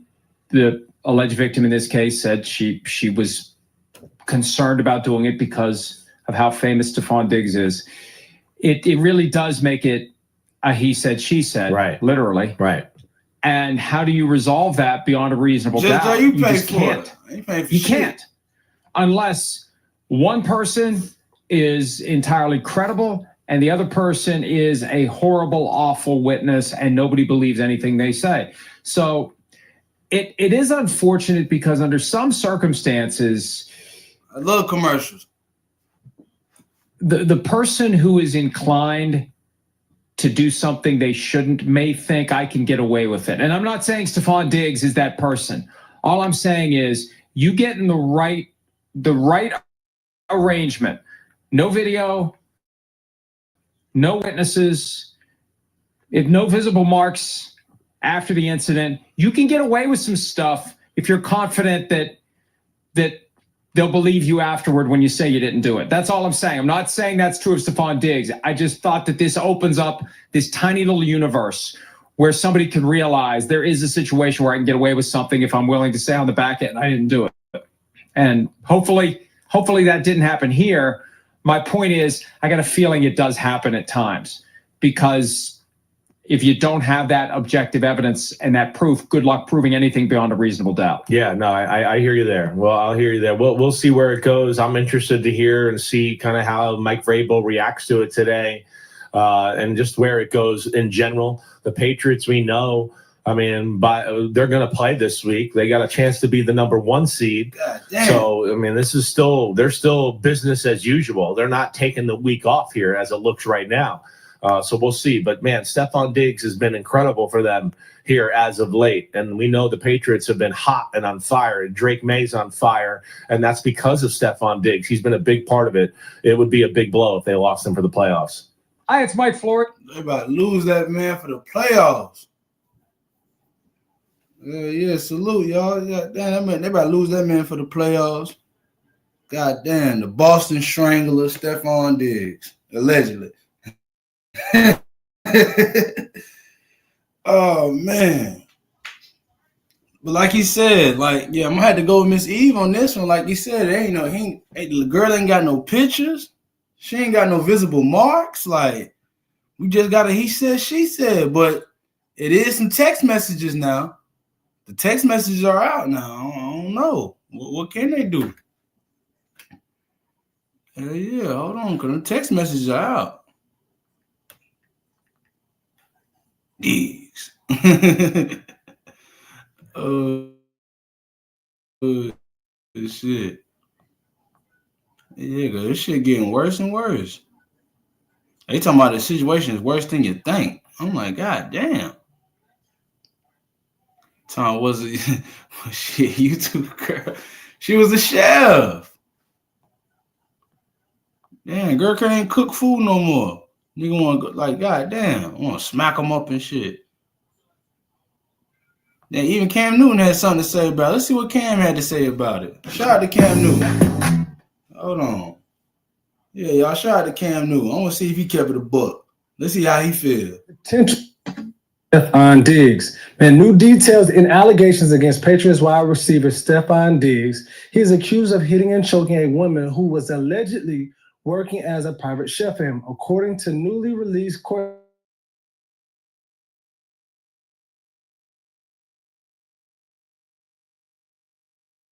J: the alleged victim in this case said she was concerned about doing it because of how famous Stephon Diggs is, it really does make it a he said, she said, right? Literally.
M: Right.
J: And how do you resolve that beyond a reasonable doubt?
B: Just you pay
J: just
B: for
J: can't.
B: it.
J: You can't. Unless one person is entirely credible and the other person is a horrible, awful witness and nobody believes anything they say. So it is unfortunate because under some circumstances,
B: I love commercials.
J: The person who is inclined to do something they shouldn't may think I can get away with it. And I'm not saying Stephon Diggs is that person. All I'm saying is you get in the right arrangement. No video, no witnesses, if no visible marks after the incident, you can get away with some stuff if you're confident that they'll believe you afterward when you say you didn't do it. That's all I'm saying. I'm not saying that's true of Stephon Diggs. I just thought that this opens up this tiny little universe where somebody can realize there is a situation where I can get away with something if I'm willing to say on the back end I didn't do it. And hopefully that didn't happen here. My point is, I got a feeling it does happen at times, because if you don't have that objective evidence and that proof, good luck proving anything beyond a reasonable doubt.
M: Yeah, no, I hear you there. Well, I'll hear you there. We'll see where it goes. I'm interested to hear and see kind of how Mike Vrabel reacts to it today, and just where it goes in general. The Patriots, we know, they're going to play this week. They got a chance to be the number 1 seed. So, they're still business as usual. They're not taking the week off here as it looks right now. So we'll see. But, man, Stephon Diggs has been incredible for them here as of late. And we know the Patriots have been hot and on fire. Drake May's on fire, and that's because of Stephon Diggs. He's been a big part of it. It would be a big blow if they lost him for the playoffs.
J: Hi, it's Mike Floyd.
B: They about to lose that man for the playoffs. Yeah, salute, y'all. Yeah, damn, they about to lose that man for the playoffs. God damn, the Boston Strangler, Stephon Diggs, allegedly. Oh, man. But like he said, like, yeah, I'm going to have to go with Miss Eve on this one. Like he said, the girl ain't got no pictures. She ain't got no visible marks. Like, we just got a he said, she said. But it is some text messages now. The text messages are out now. I don't know. What can they do? Hell yeah, hold on, because the text messages are out. Diggs. Shit. Yeah, because this shit getting worse and worse. They talking about the situation is worse than you think. I'm like, God damn. Tom was it? Shit, YouTube girl. She was a chef. Damn, girl can't cook food no more. Nigga want to go, like, God damn, I want to smack them up and shit. Then even Cam Newton had something to say about it. Let's see what Cam had to say about it. Shout out to Cam Newton. Hold on. Yeah, y'all, shout out to Cam Newton. I want to see if he kept it a buck. Let's see how he feels.
K: Stephon Diggs. And new details in allegations against Patriots wide receiver Stephon Diggs. He is accused of hitting and choking a woman who was allegedly working as a private chef for him, according to newly released court.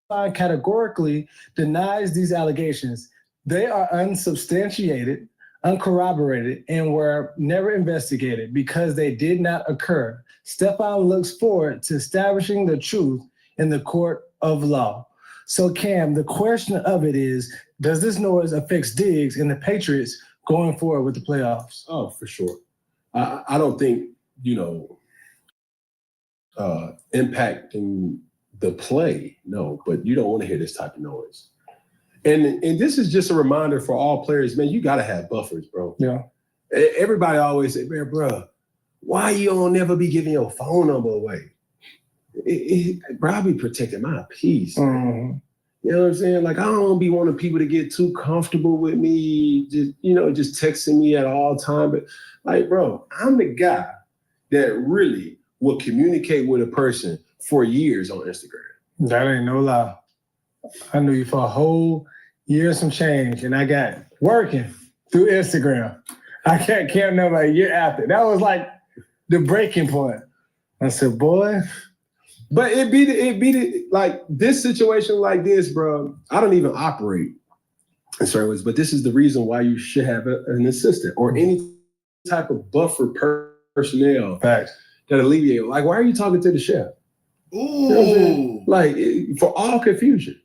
K: Categorically denies these allegations. They are unsubstantiated, uncorroborated, and were never investigated because they did not occur. Stephon looks forward to establishing the truth in the court of law. So, Cam, the question of it is, does this noise affect Diggs and the Patriots going forward with the playoffs?
N: Oh, for sure. I don't think, impacting the play, no, but you don't want to hear this type of noise. And this is just a reminder for all players, man, you got to have buffers, bro.
K: Yeah.
N: Everybody always say, man, bro, why you don't never be giving your phone number away? Bro, I be protecting my peace.
K: Mm-hmm.
N: You know what I'm saying? Like, I don't be wanting people to get too comfortable with me, just texting me at all time. But like, bro, I'm the guy that really will communicate with a person for years on Instagram.
K: That ain't no lie. I knew you for a whole year and some change, and I got working through Instagram. I can't remember a year after. That was like the breaking point. I said, boy.
N: But it be like this situation like this, bro. I don't even operate in certain ways, but this is the reason why you should have an assistant or any type of buffer personnel that alleviate. Like, why are you talking to the chef?
B: Ooh.
N: You know what I'm saying? Like, for all confusion.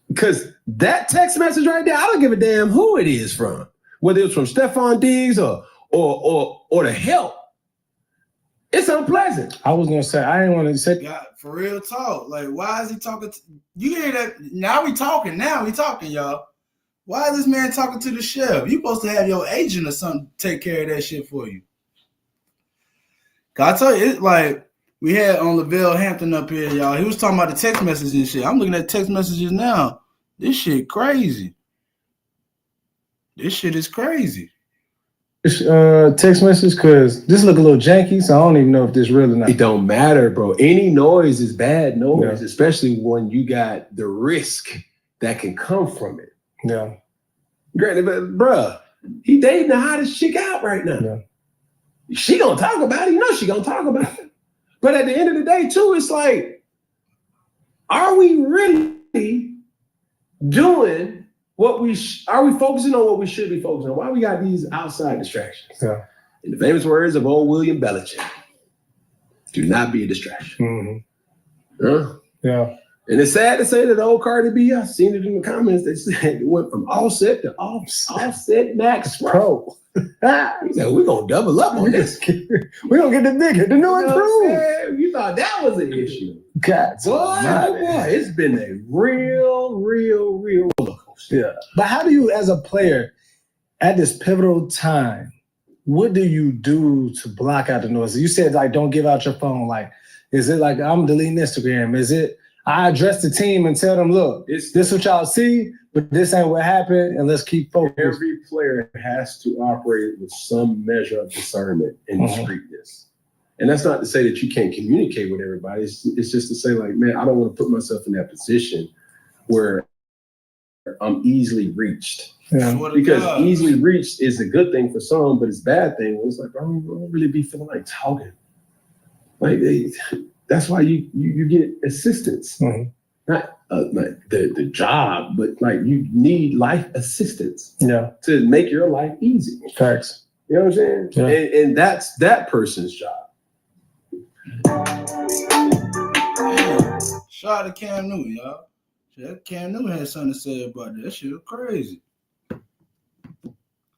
N: Because that text message right there, I don't give a damn who it is from. Whether it's from Stephon Diggs or the help. It's unpleasant.
K: I was gonna say, I didn't want to say.
B: God, for real talk. Like, why is he talking? You hear that? Now we talking, y'all. Why is this man talking to the chef? You supposed to have your agent or something take care of that shit for you. I tell you, it's like we had on Lavelle Hampton up here, y'all. He was talking about the text messages and shit. I'm looking at text messages now. This shit crazy. This shit is crazy.
K: Text message, because this look a little janky, so I don't even know if this real or not.
N: It don't matter, bro. Any noise is bad noise, especially when you got the risk that can come from it.
K: Yeah.
N: Granted, but bro, he dating the hottest chick out right now.
K: Yeah.
N: She gonna talk about it. You know she gonna talk about it. But at the end of the day, too, it's like, are we really doing what are we focusing on what we should be focusing on? Why we got these outside distractions?
K: Yeah.
N: In the famous words of old William Belichick, do not be a distraction.
K: Mm-hmm.
N: Huh?
K: Yeah.
N: And it's sad to say that old Cardi B, I seen it in the comments, they said it went from Offset to Offset Max Pro. He said, we're going to double up on this.
K: We're going to get the bigger, the new improved.
N: You thought that was an issue.
K: God,
N: boy, it's been a real roller coaster.
K: Yeah. But how do you, as a player, at this pivotal time, what do you do to block out the noise? You said, like, don't give out your phone. Like, is it like, I'm deleting Instagram? Is it, I address the team and tell them, look, this is what y'all see, but this ain't what happened, and let's keep focused.
N: Every player has to operate with some measure of discernment and discreetness. And that's not to say that you can't communicate with everybody. It's just to say, like, man, I don't want to put myself in that position where I'm easily reached.
K: Yeah.
N: Because easily reached is a good thing for some, but it's a bad thing when it's like, I don't really be feeling like talking. Like, that's why you get assistance. Not like the job, but like you need life assistance to make your life easy.
K: Facts.
N: You know what I'm saying?
K: Yeah.
N: And that's that person's job.
B: Shout out to Cam Newton, y'all. That Cam Newton had something to say about that. That shit was crazy.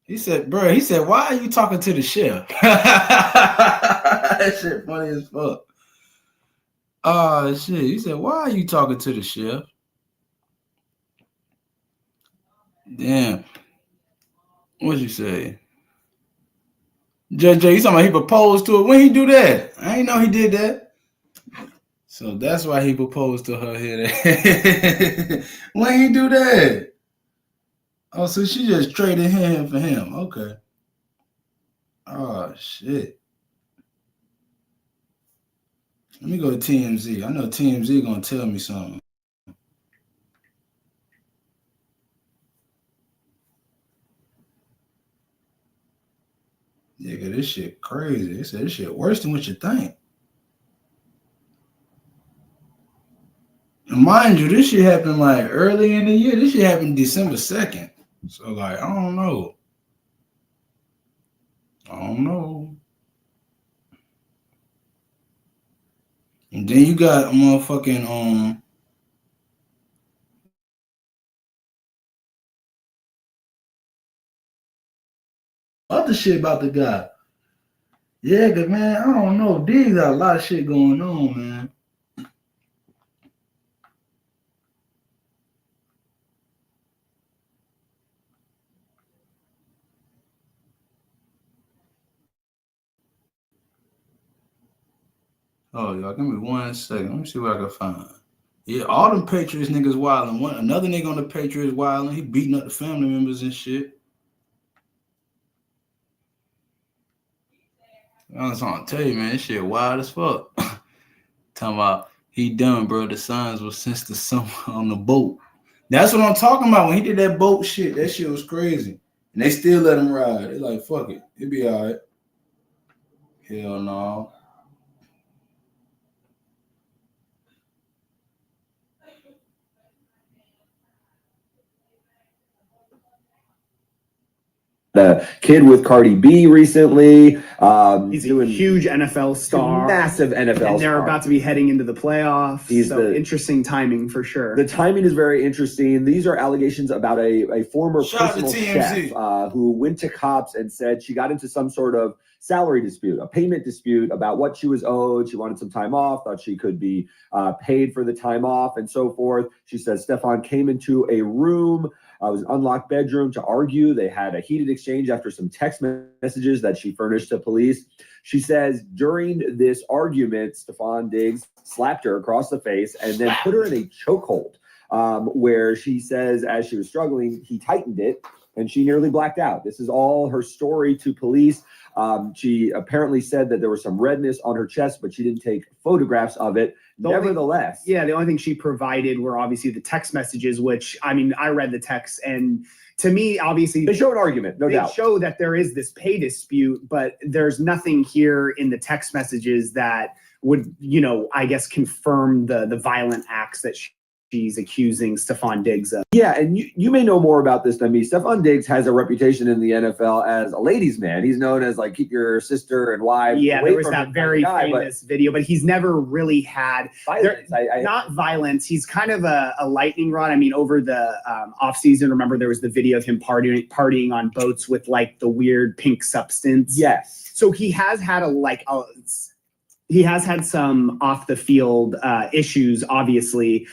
B: He said, why are you talking to the chef? That shit funny as fuck. Oh, shit. He said, why are you talking to the chef? Damn. What'd you say? JJ, you talking about he proposed to her? When he do that? I ain't know he did that. So that's why he proposed to her here. When he do that? Oh, so she just traded him for him. Okay. Oh, shit. Let me go to TMZ. I know TMZ gonna tell me something. Yeah, cause this shit crazy. They said this shit worse than what you think. And mind you, this shit happened like early in the year. This shit happened December 2nd. So like, I don't know. And then you got motherfucking other shit about the guy. Yeah, cause man, I don't know. Diggs got a lot of shit going on, man. Oh, y'all, give me 1 second. Let me see what I can find. Yeah, all them Patriots niggas wilding. Another nigga on the Patriots wilding. He beating up the family members and shit. I was trying to tell you, man, this shit wild as fuck. Talking about he done, bro. The signs were since the summer on the boat. That's what I'm talking about. When he did that boat shit, that shit was crazy. And they still let him ride. They're like, fuck it. It'll be all right. Hell no.
L: The kid with Cardi B recently.
O: He's a huge NFL star.
L: Massive NFL
O: and they're
L: star.
O: about to be heading into the playoffs. Interesting timing for sure.
L: The timing is very interesting. These are allegations about a former personal chef who went to cops and said she got into some sort of salary dispute, a payment dispute about what she was owed. She wanted some time off, thought she could be paid for the time off and so forth. She says Stefan came into a room. It was an unlocked bedroom to argue. They had a heated exchange after some text messages that she furnished to police. She says during this argument, Stefan Diggs slapped her across the face and then put her in a chokehold where she says as she was struggling, he tightened it and she nearly blacked out. This is all her story to police. She apparently said that there was some redness on her chest, but she didn't take photographs of it. Nevertheless.
O: The only thing she provided were obviously the text messages, which, I mean, I read the text and to me, obviously.
L: They show an argument, no doubt.
O: They show that there is this pay dispute, but there's nothing here in the text messages that would, I guess, confirm the violent acts that she she's accusing Stephon Diggs of.
L: Yeah, and you may know more about this than me. Stephon Diggs has a reputation in the NFL as a ladies' man. He's known as like keep your sister and wife.
O: Yeah,
L: away
O: there was
L: from
O: that
L: him
O: very
L: guy,
O: famous video, but he's never really had
L: violence.
O: Not violence. He's kind of a lightning rod. I mean, over the off season, remember there was the video of him partying on boats with like the weird pink substance.
L: Yes.
O: So he has had he has had some off the field issues, obviously.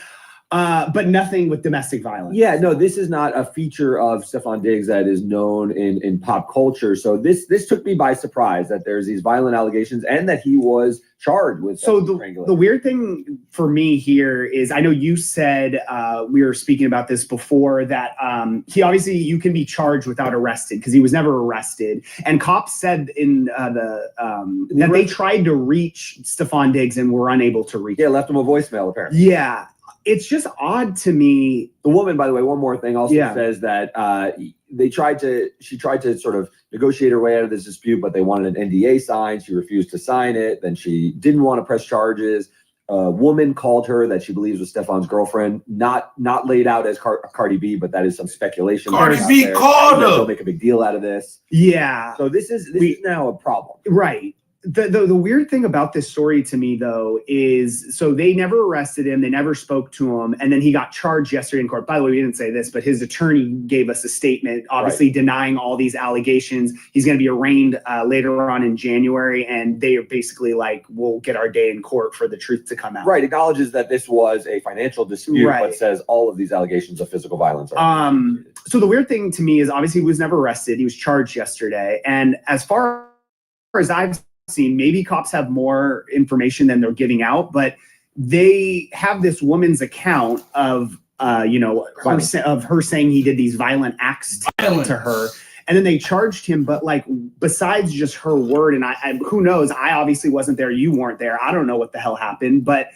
O: But nothing with domestic violence.
L: Yeah, no, this is not a feature of Stephon Diggs that is known in pop culture. So this took me by surprise that there's these violent allegations and that he was charged with.
O: So the weird thing for me here is, I know you said we were speaking about this before, that he obviously, you can be charged without arrested because he was never arrested. And cops said in that they tried to reach Stephon Diggs and were unable to reach.
L: Yeah, left him a voicemail apparently.
O: Yeah. It's just odd to me.
L: The woman, by the way, one more thing also says that she tried to sort of negotiate her way out of this dispute, but they wanted an NDA signed. She refused to sign it. Then she didn't want to press charges. A woman called her that she believes was Stephon's girlfriend, not laid out as Cardi B, but that is some speculation.
B: Cardi B called her.
L: Don't make a big deal out of this.
O: Yeah.
L: So this is now a problem.
O: Right. The weird thing about this story to me, though, is so they never arrested him. They never spoke to him. And then he got charged yesterday in court. By the way, we didn't say this, but his attorney gave us a statement, obviously denying all these allegations. He's going to be arraigned later on in January. And they are basically like, we'll get our day in court for the truth to come out.
L: Right. Acknowledges that this was a financial dispute, but says all of these allegations of physical violence are.
O: So the weird thing to me is obviously he was never arrested. He was charged yesterday. And as far as I've seen, maybe cops have more information than they're giving out, but they have this woman's account of her saying he did these violent acts to her, and then they charged him. But like, besides just her word, and I who knows, I obviously wasn't there, you weren't there, I don't know what the hell happened, but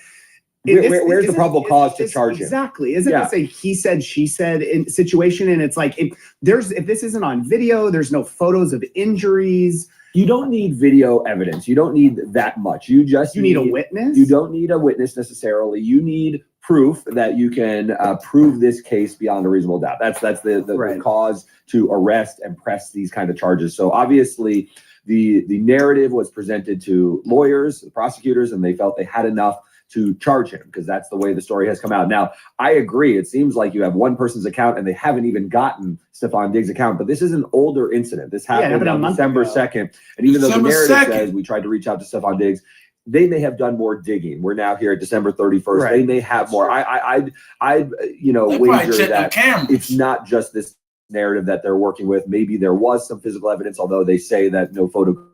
L: where's the probable cause to charge him?
O: Exactly. Isn't this a he said, she said situation? And it's like, if this isn't on video, there's no photos of injuries.
L: You don't need video evidence. You don't need that much. You
O: need a witness.
L: You don't need a witness necessarily. You need proof that you can prove this case beyond a reasonable doubt. That's the cause to arrest and press these kind of charges. So obviously the narrative was presented to lawyers, the prosecutors, and they felt they had enough to charge him because that's the way the story has come out. Now, I agree. It seems like you have one person's account and they haven't even gotten Stephon Diggs' account, but this is an older incident. This happened on December 2nd. And even though the narrative says we tried to reach out to Stephon Diggs, they may have done more digging. We're now here at December 31st. They may have more. I'd wager that it's not just this narrative that they're working with. Maybe there was some physical evidence, although they say that no photo.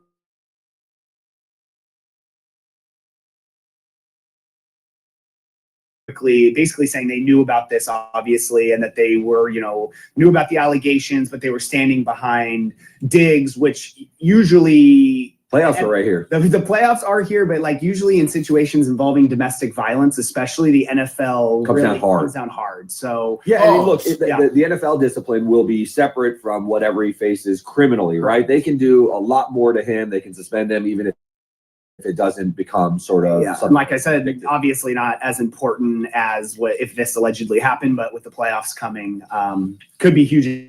O: Basically saying they knew about this, obviously, and that they were, knew about the allegations, but they were standing behind Diggs, which usually
L: playoffs are right here.
O: The playoffs are here, but like usually in situations involving domestic violence, especially the NFL
L: comes down hard.
O: So
L: the NFL discipline will be separate from whatever he faces criminally, right? They can do a lot more to him. They can suspend him even if it doesn't become sort of
O: and like I said, obviously not as important as what if this allegedly happened, but with the playoffs coming, could be huge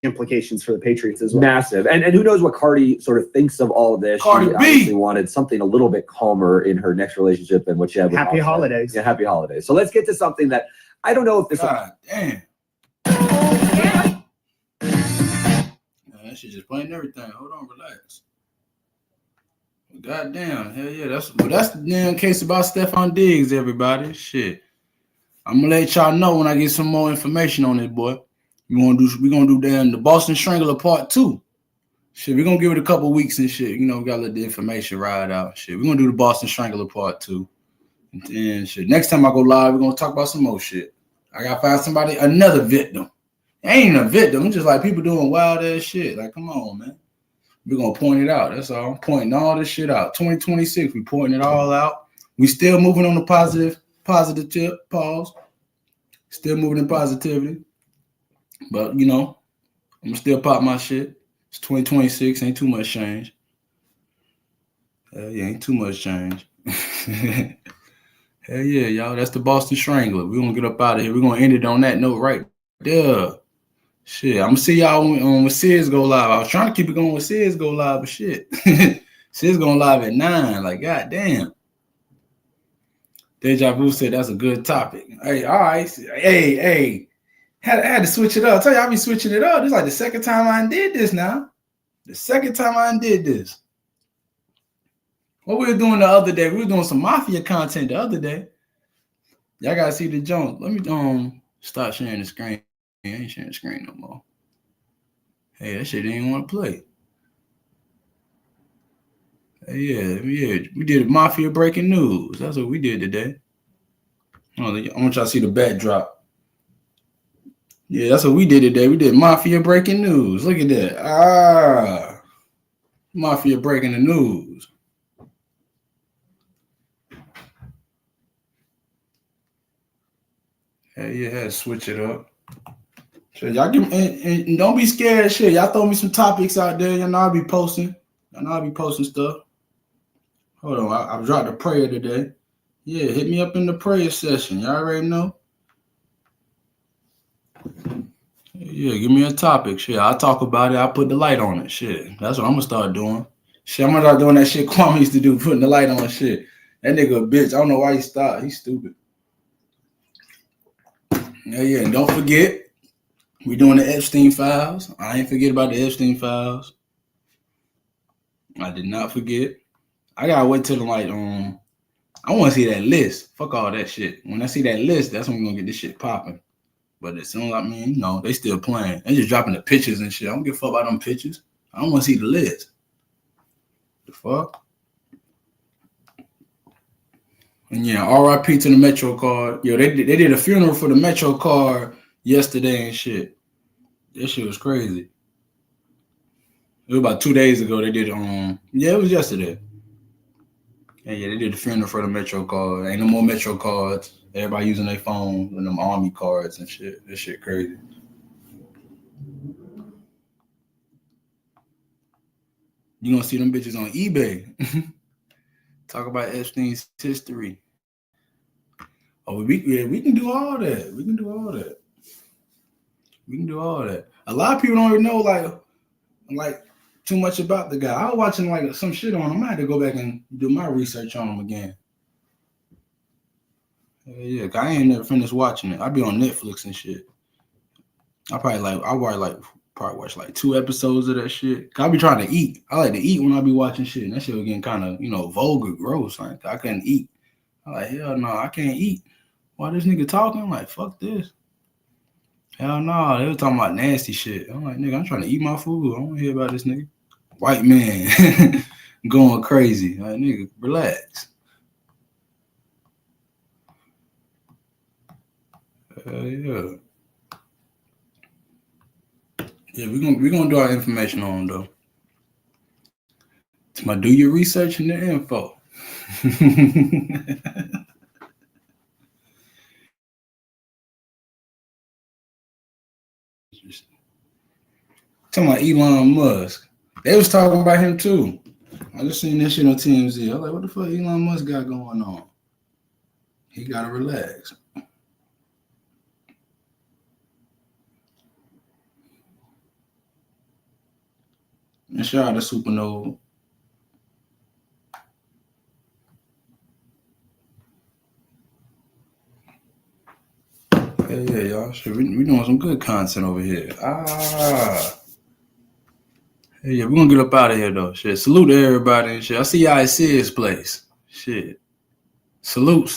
O: implications for the Patriots as well.
L: Massive. And who knows what Cardi sort of thinks of all of this. She obviously wanted something a little bit calmer in her next relationship than what she had with
O: Happy holidays.
L: Yeah, happy holidays. So let's get to something that I don't know if this
B: damn. That shit just playing everything. Hold on, relax. God damn, hell yeah, that's the damn case about Stephon Diggs, everybody. Shit. I'm gonna let y'all know when I get some more information on this boy. We're gonna do damn the Boston Strangler Part 2. Shit, we're gonna give it a couple weeks and shit. We gotta let the information ride out. Shit. We're gonna do the Boston Strangler Part 2. And then shit. Next time I go live, we're gonna talk about some more shit. I gotta find another victim. Ain't a victim, it's just like people doing wild ass shit. Like, come on, man. We're going to point it out. That's all. I'm pointing all this shit out. 2026, we pointing it all out. We still moving on the positive tip, pause. Still moving in positivity. But, I'm going to still pop my shit. It's 2026. Ain't too much change. Hell yeah, ain't too much change. Hell Hell yeah, y'all. That's the Boston Strangler. We're going to get up out of here. We're going to end it on that note right there. Shit, I'm going to see y'all when Sis go live. I was trying to keep it going when Sis go live, but shit. Sis going live at 9. Like, goddamn. Deja Vu said that's a good topic. Hey, all right. Hey. Had to switch it up. I tell you, I be switching it up. This is like the second time I did this now. The second time I did this. What we were doing the other day, we were doing some Mafia content the other day. Y'all got to see the Jones. Let me stop sharing the screen. I ain't sharing the screen no more. Hey, that shit didn't want to play. Hey, yeah. We did Mafia breaking news. That's what we did today. I want y'all to see the backdrop. Yeah, that's what we did today. We did Mafia breaking news. Look at that. Mafia breaking the news. Hey, yeah, switch it up. So y'all give me, and don't be scared of shit. Y'all throw me some topics out there. Y'all know I'll be posting. Y'all know I'll be posting stuff. Hold on, I dropped a prayer today. Yeah, hit me up in the prayer session. Y'all already know. Yeah, give me a topic. Shit, I'll talk about it. I'll put the light on it. Shit, that's what I'm gonna start doing. Shit, I'm gonna start doing that shit Kwame used to do, putting the light on shit. That nigga a bitch. I don't know why he stopped. He's stupid. Yeah, and don't forget, we doing the Epstein files. I ain't forget about the Epstein files. I did not forget. I gotta wait till I want to see that list. Fuck all that shit. When I see that list, that's when we're gonna get this shit popping. But as soon as they still playing. They just dropping the pictures and shit. I don't give a fuck about them pictures. I don't want to see the list. The fuck? And yeah, RIP to the Metro card. Yo, they did a funeral for the Metro card yesterday and shit. That shit was crazy. It was about 2 days ago. They did it was yesterday. Yeah, they did the funeral for the Metro card. Ain't no more Metro cards. Everybody using their phone and them army cards and shit. This shit crazy. You gonna see them bitches on eBay. Talk about Epstein's history. Oh, we can do all that. We can do all that. A lot of people don't even know like too much about the guy. I was watching like some shit on him. I might have to go back and do my research on him again. Yeah, I ain't never finished watching it. I be on Netflix and shit. I probably watch like 2 episodes of that shit. I be trying to eat. I like to eat when I be watching shit, and that shit was getting kind of vulgar, gross. Like I couldn't eat. I'm like, hell no, I can't eat. Why this nigga talking? I'm like, fuck this. Hell no, they was talking about nasty shit. I'm like, nigga, I'm trying to eat my food. I don't want to hear about this nigga. White man going crazy. Like, nigga, relax. Yeah. Yeah, we're gonna do our information on though. It's my do your research and the info. Talking about Elon Musk. They was talking about him too. I just seen that shit on TMZ. I was like, what the fuck Elon Musk got going on? He gotta relax. And shout out to Supernova. Yeah, y'all. Shit, we doing some good content over here. Yeah, we're gonna get up out of here though. Shit. Salute to everybody and shit. I see y'all at Sid's place. Shit. Salute.